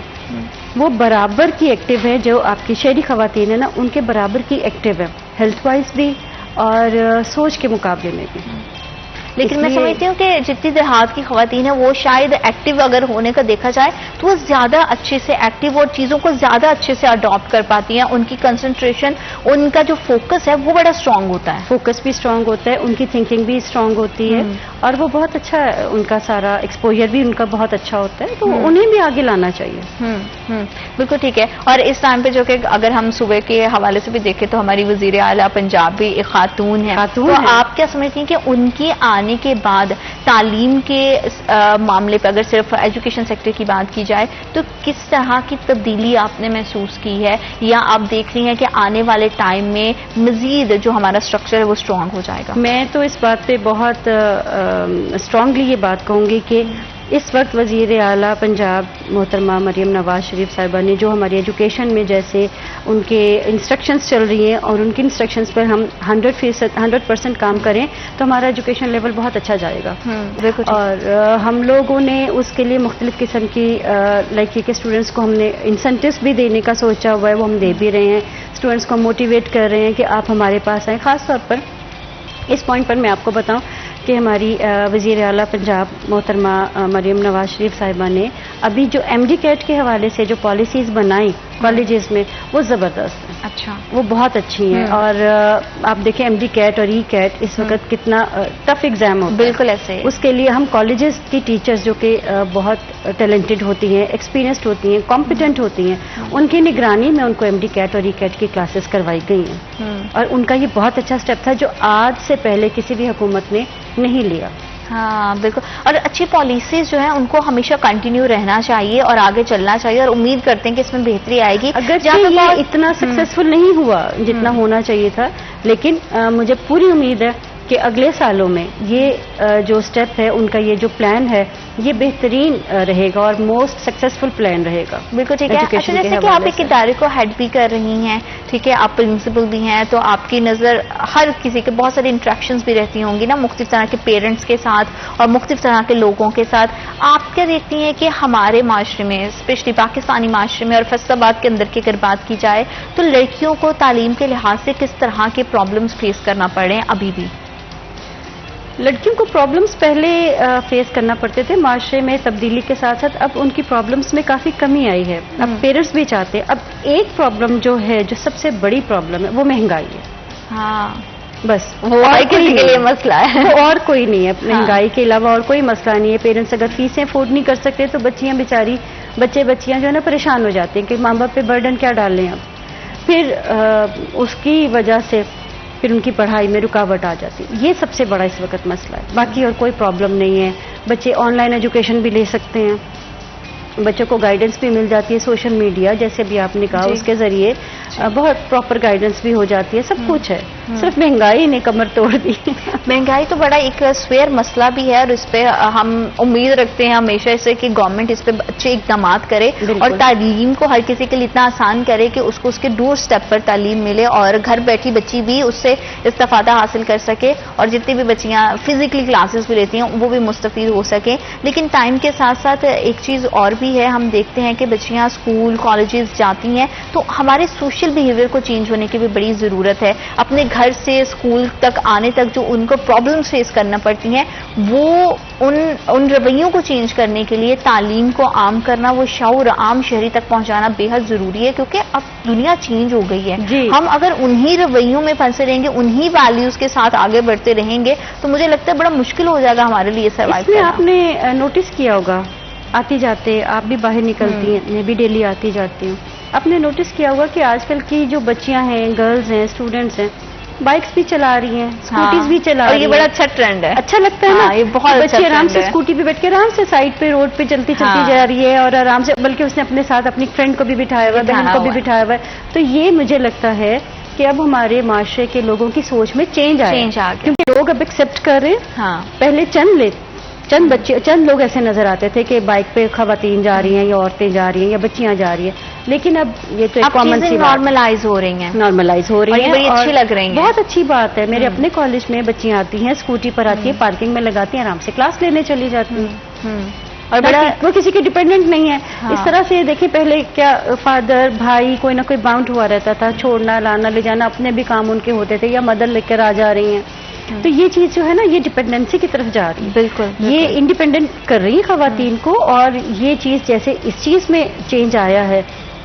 وہ برابر کی ایکٹیو ہے، جو آپ کی شہری خواتین ہیں نا ان کے برابر کی ایکٹیو ہے، ہیلتھ وائز بھی اور سوچ کے مقابلے میں بھی. لیکن میں سمجھتی ہوں کہ جتنی دیہات کی خواتین ہیں وہ شاید ایکٹیو اگر ہونے کا دیکھا جائے تو وہ زیادہ اچھے سے ایکٹیو اور چیزوں کو زیادہ اچھے سے اڈاپٹ کر پاتی ہیں. ان کی کنسنٹریشن، ان کا جو فوکس ہے وہ بڑا اسٹرانگ ہوتا ہے. فوکس بھی اسٹرانگ ہوتا ہے، ان کی تھنکنگ بھی اسٹرانگ ہوتی ہے اور وہ بہت اچھا ہے، ان کا سارا ایکسپوجر بھی ان کا بہت اچھا ہوتا ہے، تو انہیں بھی آگے لانا چاہیے. بالکل ٹھیک ہے. اور اس ٹائم پہ جو کہ اگر ہم صوبے کے حوالے سے بھی دیکھیں تو ہماری وزیر اعلیٰ پنجاب بھی ایک خاتون ہے، تو آپ کیا سمجھتی ہیں کہ ان کی آنے کے بعد تعلیم کے معاملے پہ اگر صرف ایجوکیشن سیکٹر کی بات کی جائے تو کس طرح کی تبدیلی آپ نے محسوس کی ہے یا آپ دیکھ رہی ہیں کہ آنے والے ٹائم میں مزید جو ہمارا اسٹرکچر ہے وہ اسٹرانگ ہو جائے گا؟ میں تو اس بات پہ بہت اسٹرانگلی یہ بات کہوں گی کہ اس وقت وزیر اعلیٰ پنجاب محترمہ مریم نواز شریف صاحبہ نے جو ہماری ایجوکیشن میں جیسے ان کے انسٹرکشنز چل رہی ہیں اور ان کی انسٹرکشنز پر ہم 100% کام کریں تو ہمارا ایجوکیشن لیول بہت اچھا جائے گا. اور ہم لوگوں نے اس کے لیے مختلف قسم کی لائک کہ اسٹوڈنٹس کو ہم نے انسینٹیوز بھی دینے کا سوچا ہوا ہے, وہ ہم دے بھی رہے ہیں. اسٹوڈنٹس کو موٹیویٹ کر رہے ہیں کہ آپ ہمارے پاس آئیں. خاص طور پر اس پوائنٹ پر میں آپ کو بتاؤں کہ ہماری وزیر اعلیٰ پنجاب محترمہ مریم نواز شریف صاحبہ نے ابھی جو ایم ڈی کیٹ کے حوالے سے جو پالیسیز بنائیں کالجز میں وہ زبردست ہیں. اچھا, وہ بہت اچھی ہیں. اور آپ دیکھیں ایم ڈی کیٹ اور ای کیٹ اس وقت کتنا ٹف ایگزام ہوتا ہے. بالکل ایسے اس کے لیے ہم کالجز کی ٹیچرز جو کہ بہت ٹیلنٹڈ ہوتی ہیں, ایکسپیرینسڈ ہوتی ہیں, کمپیٹنٹ ہوتی ہیں, ان کی نگرانی میں ان کو ایم ڈی کیٹ اور ای کیٹ کی کلاسز کروائی گئی ہیں. اور ان کا یہ بہت اچھا اسٹیپ تھا جو آج سے پہلے کسی بھی حکومت نے نہیں لیا. ہاں بالکل, اور اچھی پالیسیز جو ہیں ان کو ہمیشہ کنٹینیو رہنا چاہیے اور آگے چلنا چاہیے, اور امید کرتے ہیں کہ اس میں بہتری آئے گی. اگر یہ اتنا سکسیسفل نہیں ہوا جتنا ہونا چاہیے تھا, لیکن مجھے پوری امید ہے کہ اگلے سالوں میں یہ جو اسٹیپ ہے ان کا, یہ جو پلان ہے یہ بہترین رہے گا اور موسٹ سکسیسفل پلان رہے گا. بالکل ٹھیک ہے. اچھا, جیسے کہ آپ ایک ادارے کو ہیڈ بھی کر رہی ہیں, ٹھیک ہے, آپ پرنسپل بھی ہیں, تو آپ کی نظر ہر کسی کے بہت ساری انٹریکشنز بھی رہتی ہوں گی نا مختلف طرح کے پیرنٹس کے ساتھ اور مختلف طرح کے لوگوں کے ساتھ. آپ کیا دیکھتی ہیں کہ ہمارے معاشرے میں, اسپیشلی پاکستانی معاشرے میں اور فیصل آباد کے اندر کی اگر بات کی جائے تو لڑکیوں کو تعلیم کے لحاظ سے کس طرح کے پرابلمس فیس کرنا پڑ رہے ہیں ابھی بھی؟ لڑکیوں کو پرابلمس پہلے فیس کرنا پڑتے تھے. معاشرے میں تبدیلی کے ساتھ ساتھ اب ان کی پرابلمس میں کافی کمی آئی ہے. اب پیرنٹس بھی چاہتے ہیں. اب ایک پرابلم جو ہے, جو سب سے بڑی پرابلم ہے, وہ مہنگائی ہے. ہاں بس وہ کسی کے لیے مسئلہ ہے, اور کوئی نہیں ہے. مہنگائی کے علاوہ اور کوئی مسئلہ نہیں ہے. پیرنٹس اگر فیسیں افورڈ نہیں کر سکتے تو بچیاں بیچاری بچیاں جو ہے نا پریشان ہو جاتے ہیں کہ ماں باپ پہ برڈن کیا ڈال لیں. اب پھر اس کی وجہ سے پھر ان کی پڑھائی میں رکاوٹ آ جاتی. یہ سب سے بڑا اس وقت مسئلہ ہے. باقی اور کوئی پرابلم نہیں ہے. بچے آن لائن ایجوکیشن بھی لے سکتے ہیں, بچوں کو گائیڈنس بھی مل جاتی ہے. سوشل میڈیا جیسے بھی آپ نے کہا اس کے ذریعے بہت پراپر گائیڈنس بھی ہو جاتی ہے. سب کچھ ہے. صرف مہنگائی نے کمر توڑ دی. مہنگائی تو بڑا ایک سویر مسئلہ بھی ہے, اور اس پہ ہم امید رکھتے ہیں ہمیشہ سے کہ گورنمنٹ اس پہ اچھے اقدامات کرے اور تعلیم کو ہر کسی کے لیے اتنا آسان کرے کہ اس کو اس کے ڈور سٹیپ پر تعلیم ملے اور گھر بیٹھی بچی بھی اس سے استفادہ حاصل کر سکے, اور جتنی بھی بچیاں فزیکلی کلاسز بھی لیتی ہیں وہ بھی مستفید ہو سکیں. لیکن ٹائم کے ساتھ ساتھ ایک چیز اور بھی ہے, ہم دیکھتے ہیں کہ بچیاں اسکول کالجز جاتی ہیں تو ہمارے سوشل بیہیویئر کو چینج ہونے کی بھی بڑی ضرورت ہے. اپنے گھر سے اسکول تک آنے تک جو ان کو پرابلمس فیس کرنا پڑتی ہیں وہ ان رویوں کو چینج کرنے کے لیے تعلیم کو عام کرنا, وہ شعور عام شہری تک پہنچانا بے حد ضروری ہے, کیونکہ اب دنیا چینج ہو گئی ہے. ہم اگر انہی رویوں میں پھنسے رہیں گے, انہی ویلیوز کے ساتھ آگے بڑھتے رہیں گے تو مجھے لگتا ہے بڑا مشکل ہو جائے گا ہمارے لیے سروائیو کرنا. آپ نے نوٹس کیا ہوگا, آتی جاتے آپ بھی باہر نکلتی ہیں, میں بھی ڈیلی آتی جاتی ہوں, آپ نے نوٹس کیا ہوگا کہ آج کل کی جو بچیاں ہیں, گرلز ہیں, اسٹوڈنٹس ہیں, بائکس بھی چلا رہی ہیں, اسکوٹیز بھی چلا رہی ہیں. یہ بڑا اچھا ٹرینڈ ہے. اچھا لگتا ہے نا, یہ بہت بچی آرام سے اسکوٹی پہ بیٹھ کے آرام سے سائڈ پہ روڈ پہ چلتی جا رہی ہے اور آرام سے, بلکہ اس نے اپنے ساتھ اپنی فرینڈ کو بھی بٹھایا ہوا ہے, بہن کو بھی بٹھایا ہوا ہے. تو یہ مجھے لگتا ہے کہ اب ہمارے معاشرے کے لوگوں کی سوچ میں چینج آ گیا, کیونکہ لوگ اب ایکسپٹ کر رہے ہیں. پہلے چند لوگ ایسے نظر آتے تھے کہ بائک پہ خواتین جا رہی ہیں یا عورتیں جا رہی ہیں یا بچیاں جا رہی ہیں, لیکن اب یہ تو ایک کامن سی نارملائز ہو رہی ہیں, بڑی اچھی لگ رہی ہیں. بہت اچھی بات ہے. میرے اپنے کالج میں بچیاں آتی ہیں, اسکوٹی پر آتی ہیں, پارکنگ میں لگاتی ہیں, آرام سے کلاس لینے چلی جاتی ہیں, اور وہ کسی کے ڈیپینڈنٹ نہیں ہے. اس طرح سے دیکھیں پہلے کیا فادر بھائی کوئی نہ کوئی باؤنڈ ہوا رہتا تھا, چھوڑنا لانا لے جانا, اپنے بھی کام ان کے ہوتے تھے, یا مدر لے کر آ جا رہی ہیں. تو یہ چیز جو ہے نا, یہ ڈپینڈنسی کی طرف جا رہی ہے. بالکل یہ انڈیپینڈنٹ کر رہی ہے خواتین کو, اور یہ چیز جیسے اس چیز میں چینج آیا ہے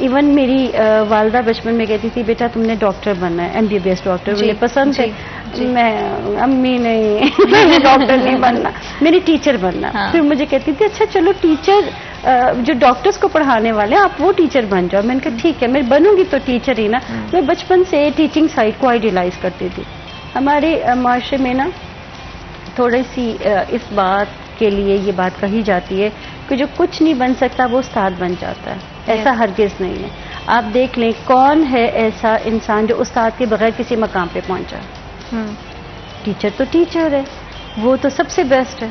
ایون میری والدہ بچپن میں کہتی تھی بیٹا تم نے ڈاکٹر بننا ہے, MBBS ڈاکٹر, مجھے پسند ہے. میں امی نہیں میں ڈاکٹر نہیں بننا, میری ٹیچر بننا. پھر مجھے کہتی تھی اچھا چلو ٹیچر جو ڈاکٹرز کو پڑھانے والے ہیں آپ وہ ٹیچر بن جاؤ. میں نے کہا ٹھیک ہے میں بنوں گی تو ٹیچر ہی نا. میں بچپن سے ٹیچنگ سائڈ کو آئیڈیلائز کرتی تھی. ہمارے معاشرے میں نا تھوڑی سی اس بات کے لیے یہ بات کہی جاتی ہے کہ جو کچھ نہیں بن سکتا وہ استاد بن جاتا ہے. ایسا ہرگز نہیں ہے. آپ دیکھ لیں کون ہے ایسا انسان جو استاد کے بغیر کسی مقام پہ پہنچا. ٹیچر تو ٹیچر ہے, وہ تو سب سے بیسٹ ہے.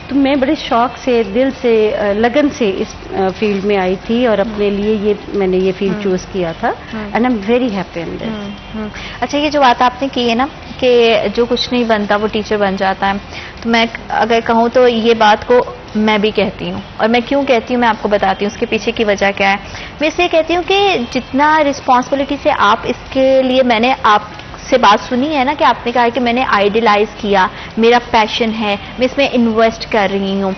تو میں بڑے شوق سے دل سے لگن سے اس فیلڈ میں آئی تھی اور اپنے لیے میں نے یہ فیلڈ چوز کیا تھا and I am very happy in this. اچھا یہ جو بات آپ نے کی ہے نا کہ جو کچھ نہیں بنتا وہ ٹیچر بن جاتا ہے, تو میں اگر کہوں تو یہ بات کو میں بھی کہتی ہوں. اور میں کیوں کہتی ہوں میں آپ کو بتاتی ہوں اس کے پیچھے کی وجہ کیا ہے. میں اس لیے کہتی ہوں کہ جتنا رسپانسبلٹی سے آپ اس کے لیے, میں نے آپ سے بات سنی ہے نا کہ آپ نے کہا کہ میں نے آئیڈیلائز کیا, میرا پیشن ہے, میں اس میں انویسٹ کر رہی ہوں.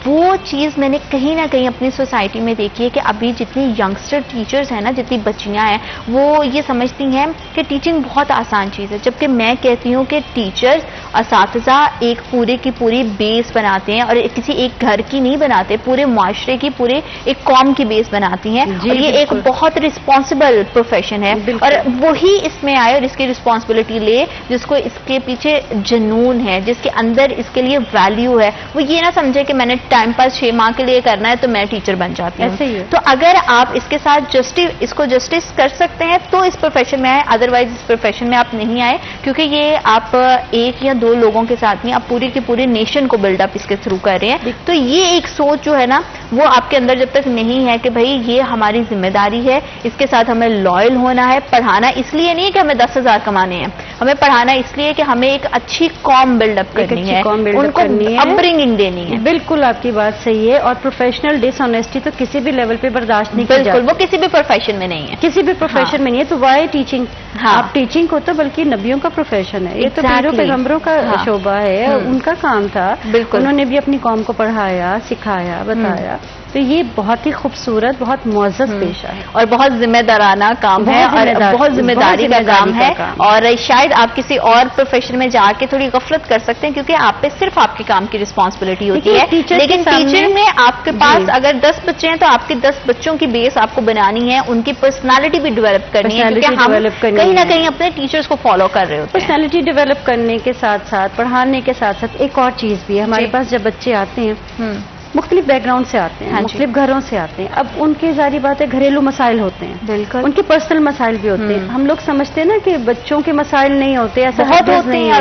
وہ چیز میں نے کہیں نہ کہیں اپنی سوسائٹی میں دیکھی ہے کہ ابھی جتنی ینگسٹر ٹیچرز ہیں نا, جتنی بچیاں ہیں, وہ یہ سمجھتی ہیں کہ ٹیچنگ بہت آسان چیز ہے. جبکہ میں کہتی ہوں کہ ٹیچرز, اساتذہ ایک پورے کی پوری بیس بناتے ہیں, اور کسی ایک گھر کی نہیں بناتے, پورے معاشرے کی, پورے ایک قوم کی بیس بناتی ہیں. اور یہ ایک بہت رسپانسبل پروفیشن ہے, اور وہی اس میں آئے اور اس کی رسپانسبلٹی لے جس کو اس کے پیچھے جنون ہے, جس کے اندر اس کے لیے ویلیو ہے. وہ یہ نہ سمجھے کہ میں نے ٹائم پاس 6 ماہ کے لیے کرنا ہے تو میں ٹیچر بن جاتی ہوں. تو اگر آپ اس کے ساتھ اس کو جسٹس کر سکتے ہیں تو اس پروفیشن میں آئے, ادروائز اس پروفیشن میں آپ نہیں آئے, کیونکہ یہ آپ ایک یا 2 لوگوں کے ساتھ نہیں, آپ پوری کی پوری نیشن کو بلڈ اپ اس کے تھرو کر رہے ہیں. تو یہ ایک سوچ جو ہے نا وہ آپ کے اندر جب تک نہیں ہے کہ بھائی یہ ہماری ذمہ داری ہے, اس کے ساتھ ہمیں لائل ہونا ہے. پڑھانا اس لیے نہیں کہ ہمیں 10,000 کمانے ہیں, ہمیں پڑھانا اس لیے کہ ہمیں ایک اچھی قوم بلڈ اپ کرنی ہے, ان کو اپ برنگنگ دینی ہے. بالکل آپ کی بات صحیح ہے. اور پروفیشنل ڈس آنیسٹی تو کسی بھی لیول پہ برداشت نہیں کی جاتی. بالکل, وہ کسی بھی پروفیشن میں نہیں ہے, کسی بھی پروفیشن میں نہیں ہے. تو وائی ٹیچنگ, آپ ٹیچنگ کو تو بلکہ نبیوں کا پروفیشن ہے, یہ تو پیروں پیغمبروں کا شعبہ ہے, ان کا کام تھا. بالکل, انہوں نے بھی اپنی قوم کو پڑھایا, سکھایا, بتایا. تو یہ بہت ہی خوبصورت, بہت معزز پیشہ ہے اور بہت ذمہ دارانہ کام ہے, اور بہت ذمہ داری کا کام ہے. اور شاید آپ کسی اور پروفیشن میں جا کے تھوڑی غفلت کر سکتے ہیں کیونکہ آپ پہ صرف آپ کے کام کی رسپانسبلٹی ہوتی ہے, لیکن ٹیچر میں آپ کے پاس اگر 10 بچے ہیں تو آپ کے 10 بچوں کی بیس آپ کو بنانی ہے, ان کی پرسنالٹی بھی ڈیولپ کرنی ہے, کیونکہ ہم کہیں نہ کہیں اپنے ٹیچرز کو فالو کر رہے ہوتے ہیں. پرسنالٹی ڈیولپ کرنے کے ساتھ ساتھ, پڑھانے کے ساتھ ساتھ ایک اور چیز بھی ہے. ہمارے پاس جب بچے آتے ہیں مختلف بیک گراؤنڈ سے آتے ہیں, مختلف گھروں سے آتے ہیں. اب ان کے ظاہری بات ہے گھریلو مسائل ہوتے ہیں, بالکل ان کے پرسنل مسائل بھی ہوتے ہیں. ہم لوگ سمجھتے ہیں نا کہ بچوں کے مسائل نہیں ہوتے, ایسا بہت ہوتے ہیں,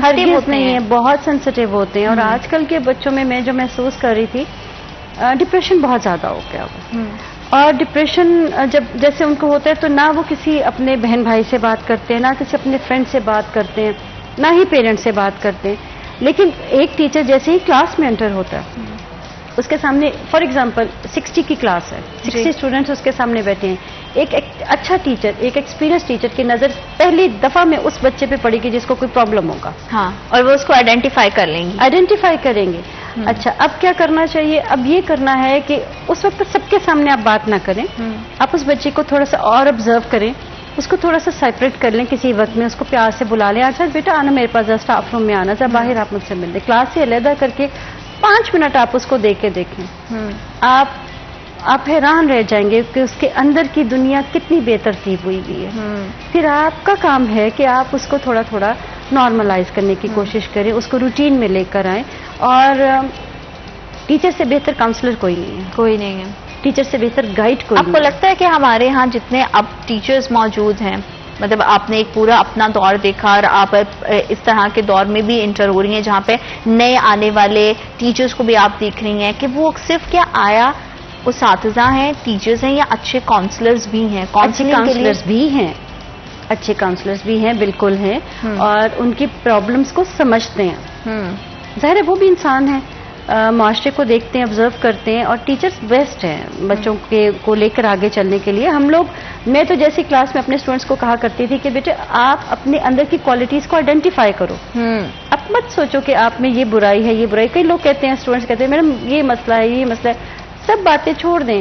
ہرگز نہیں ہے, بہت سینسٹیو ہوتے ہیں. اور آج کل کے بچوں میں جو محسوس کر رہی تھی, ڈپریشن بہت زیادہ ہو گیا ہوا. اور ڈپریشن جب جیسے ان کو ہوتا ہے تو نہ وہ کسی اپنے بہن بھائی سے بات کرتے ہیں, نہ کسی اپنے فرینڈ سے بات کرتے ہیں, نہ ہی پیرنٹ سے بات کرتے ہیں. لیکن ایک ٹیچر جیسے ہی کلاس میں انٹر ہوتا ہے, اس کے سامنے فار ایگزامپل 60 کی کلاس ہے, 60 اسٹوڈنٹس اس کے سامنے بیٹھے ہیں. ایک اچھا ٹیچر, ایک ایکسپیرینس ٹیچر کی نظر پہلی دفعہ میں اس بچے پہ پڑے گی جس کو کوئی پرابلم ہوگا, اور وہ اس کو آئیڈینٹیفائی کر لیں گے, آئیڈینٹیفائی کریں گے. اچھا اب کیا کرنا چاہیے؟ اب یہ کرنا ہے کہ اس وقت سب کے سامنے آپ بات نہ کریں, آپ اس بچے کو تھوڑا سا اور آبزرو کریں, اس کو تھوڑا سا سیپریٹ کر لیں کسی وقت میں, اس کو پیار سے بلا لیں, اچھا بیٹا آنا میرے پاس, اسٹاف روم میں آنا, ذرا باہر آپ مجھ سے مل دیں. کلاس سے علیحدہ کر کے 5 منٹ آپ اس کو دیکھ کے دیکھیں, آپ حیران رہ جائیں گے کہ اس کے اندر کی دنیا کتنی بے ترتیب ہوئی ہوئی ہے. پھر آپ کا کام ہے کہ آپ اس کو تھوڑا تھوڑا نارملائز کرنے کی کوشش کریں, اس کو روٹین میں لے کر آئیں. اور ٹیچر سے بہتر کاؤنسلر کوئی نہیں ہے, ٹیچر سے بہتر گائیڈ کوئی نہیں ہے. آپ کو لگتا ہے کہ ہمارے ہاں جتنے اب ٹیچرز موجود ہیں, مطلب آپ نے ایک پورا اپنا دور دیکھا اور آپ اس طرح کے دور میں بھی انٹر ہو رہی ہیں جہاں پہ نئے آنے والے ٹیچرز کو بھی آپ دیکھ رہی ہیں کہ وہ صرف کیا آیا اساتذہ ہیں, ٹیچرز ہیں, یا اچھے کاؤنسلرز بھی ہیں؟ کاؤنسلرز بھی ہیں, اچھے کاؤنسلرز بھی ہیں, بالکل ہیں, اور ان کی پرابلمس کو سمجھتے ہیں. ظاہر ہے وہ بھی انسان ہیں, معاشرے کو دیکھتے ہیں, آبزرو کرتے ہیں. اور ٹیچرز بیسٹ ہیں بچوں کو لے کر آگے چلنے کے لیے. میں تو جیسی کلاس میں اپنے اسٹوڈنٹس کو کہا کرتی تھی کہ بیٹے آپ اپنے اندر کی کوالٹیز کو آئیڈینٹیفائی کرو. اب مت سوچو کہ آپ میں یہ برائی ہے, یہ برائی. کئی لوگ کہتے ہیں, اسٹوڈنٹس کہتے ہیں میڈم یہ مسئلہ ہے, یہ مسئلہ ہے. سب باتیں چھوڑ دیں,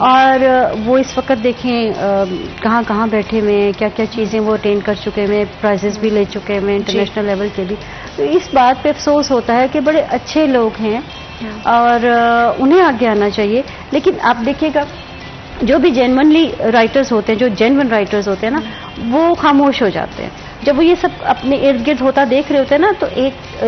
اور وہ اس وقت دیکھیں کہاں کہاں بیٹھے ہوئے ہیں، کیا کیا چیزیں وہ اٹین کر چکے ہوئے، پرائزز بھی لے چکے ہوئے انٹرنیشنل لیول کے بھی. تو اس بات پہ افسوس ہوتا ہے کہ بڑے اچھے لوگ ہیں اور انہیں آگے آنا چاہیے. لیکن آپ دیکھیے گا جو بھی جینونلی رائٹرز ہوتے ہیں، جو جینون رائٹرز ہوتے ہیں نا، وہ خاموش ہو جاتے ہیں. جب وہ یہ سب اپنے ارد گرد ہوتا دیکھ رہے ہوتے ہیں نا، تو ایک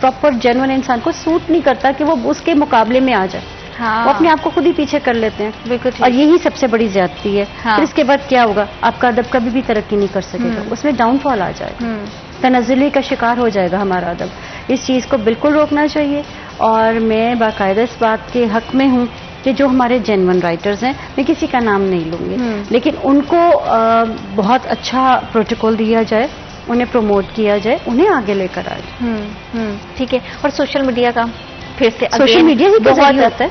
پراپر جینون انسان کو سوٹ نہیں کرتا کہ وہ اس کے مقابلے میں آ جائے. وہ اپنے آپ کو خود ہی پیچھے کر لیتے ہیں. بالکل. اور یہی سب سے بڑی زیادتی ہے. پھر اس کے بعد کیا ہوگا؟ آپ کا ادب کبھی بھی ترقی نہیں کر سکے گا، اس میں ڈاؤن فال آ جائے گا، تنزلی کا شکار ہو جائے گا ہمارا ادب. اس چیز کو بالکل روکنا چاہیے. اور میں باقاعدہ اس بات کے حق میں ہوں کہ جو ہمارے جینون رائٹرز ہیں، میں کسی کا نام نہیں لوں گی، لیکن ان کو بہت اچھا پروٹوکول دیا جائے، انہیں پروموٹ کیا جائے، انہیں آگے لے کر آئے. ٹھیک ہے. اور سوشل میڈیا کا پھر سے سوشل میڈیا ہی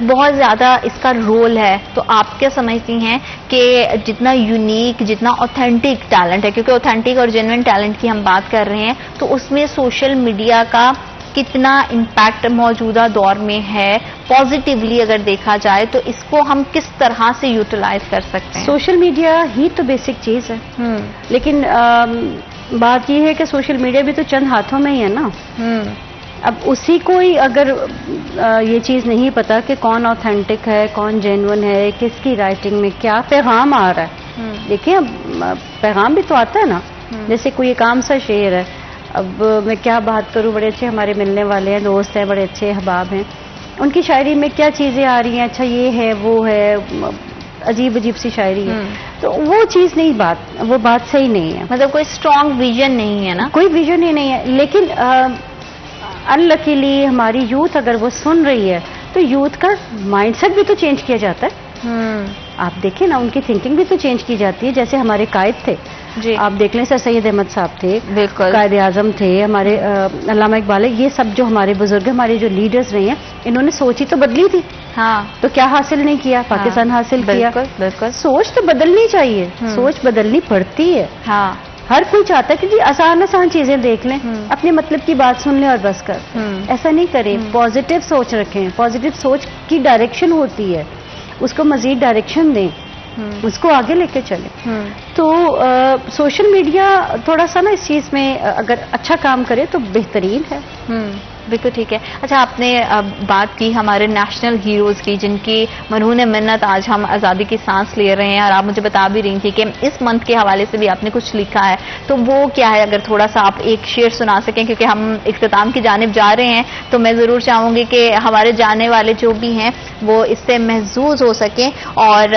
بہت زیادہ اس کا رول ہے. تو آپ کیا سمجھتی ہیں کہ جتنا یونیک، جتنا اوتھینٹک ٹیلنٹ ہے، کیونکہ اوتھینٹک اور جینوئن ٹیلنٹ کی ہم بات کر رہے ہیں، تو اس میں سوشل میڈیا کا کتنا امپیکٹ موجودہ دور میں ہے پازیٹیولی اگر دیکھا جائے، تو اس کو ہم کس طرح سے یوٹیلائز کر سکتے ہیں؟ سوشل میڈیا ہی تو بیسک چیز ہے. لیکن بات یہ ہے کہ سوشل میڈیا بھی تو چند ہاتھوں میں ہی ہے نا. اب اسی کو ہی اگر یہ چیز نہیں پتا کہ کون اوتھینٹک ہے، کون جینون ہے، کس کی رائٹنگ میں کیا پیغام آ رہا ہے. دیکھیں اب پیغام بھی تو آتا ہے نا. جیسے کوئی ایک عام سا شعر ہے، اب میں کیا بات کروں، بڑے اچھے ہمارے ملنے والے ہیں، دوست ہیں، بڑے اچھے احباب ہیں، ان کی شاعری میں کیا چیزیں آ رہی ہیں، اچھا یہ ہے وہ ہے، عجیب عجیب سی شاعری ہے. تو وہ چیز نہیں، وہ بات صحیح نہیں ہے. مطلب کوئی اسٹرانگ ویژن نہیں ہے نا. کوئی ویژن ہی نہیں ہے. لیکن انلکیلی ہماری یوتھ اگر وہ سن رہی ہے تو یوتھ کا مائنڈ سیٹ بھی تو چینج کیا جاتا ہے. آپ دیکھیں نا، ان کی تھنکنگ بھی تو چینج کی جاتی ہے. جیسے ہمارے قائد تھے، آپ دیکھ لیں، سر سید احمد صاحب تھے، بالکل قائد اعظم تھے، ہمارے علامہ اقبال، یہ سب جو ہمارے بزرگ، ہمارے جو لیڈرز رہے ہیں، انہوں نے سوچ ہی تو بدلی تھی. تو کیا حاصل نہیں کیا؟ پاکستان حاصل کیا. بالکل. سوچ تو بدلنی چاہیے، سوچ بدلنی پڑتی ہے. ہر کوئی چاہتا ہے کہ جی آسان آسان چیزیں دیکھ لیں، اپنے مطلب کی بات سن لیں اور بس کر. ایسا نہیں کریں. پازیٹیو سوچ رکھیں. پازیٹیو سوچ کی ڈائریکشن ہوتی ہے، اس کو مزید ڈائریکشن دیں، اس کو آگے لے کے چلیں. تو سوشل میڈیا تھوڑا سا نا اس چیز میں اگر اچھا کام کرے تو بہترین ہے. بالکل ٹھیک ہے. اچھا، آپ نے بات کی ہمارے نیشنل ہیروز کی، جن کی مرہون منت آج ہم آزادی کی سانس لے رہے ہیں، اور آپ مجھے بتا بھی رہی تھی کہ اس منتھ کے حوالے سے بھی آپ نے کچھ لکھا ہے. تو وہ کیا ہے؟ اگر تھوڑا سا آپ ایک شعر سنا سکیں، کیونکہ ہم اختتام کی جانب جا رہے ہیں، تو میں ضرور چاہوں گی کہ ہمارے جانے والے جو بھی ہیں وہ اس سے محظوظ ہو سکیں. اور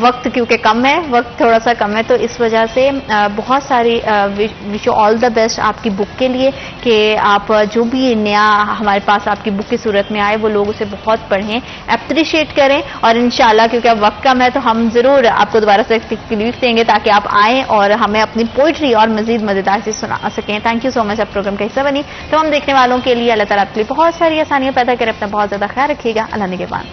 وقت کیونکہ کم ہے، وقت تھوڑا سا کم ہے، تو اس وجہ سے بہت ساری wish you all the best آپ کی بک کے لیے، کہ آپ جو بھی نیا ہمارے پاس آپ کی بک کی صورت میں آئے وہ لوگ اسے بہت پڑھیں، اپریشیٹ کریں. اور انشاءاللہ کیونکہ اب وقت کم ہے تو ہم ضرور آپ کو دوبارہ سے تکلیف دیں گے تاکہ آپ آئیں اور ہمیں اپنی پوئٹری اور مزید مزیدار سے سنا سکیں. Thank you so much. آپ پروگرام کا حصہ بنی. تمام دیکھنے والوں کے لیے اللہ تعالیٰ آپ کے لیے بہت ساری آسانیاں پیدا کرے. اپنا بہت زیادہ خیال رکھیے گا. اللہ نگہبان.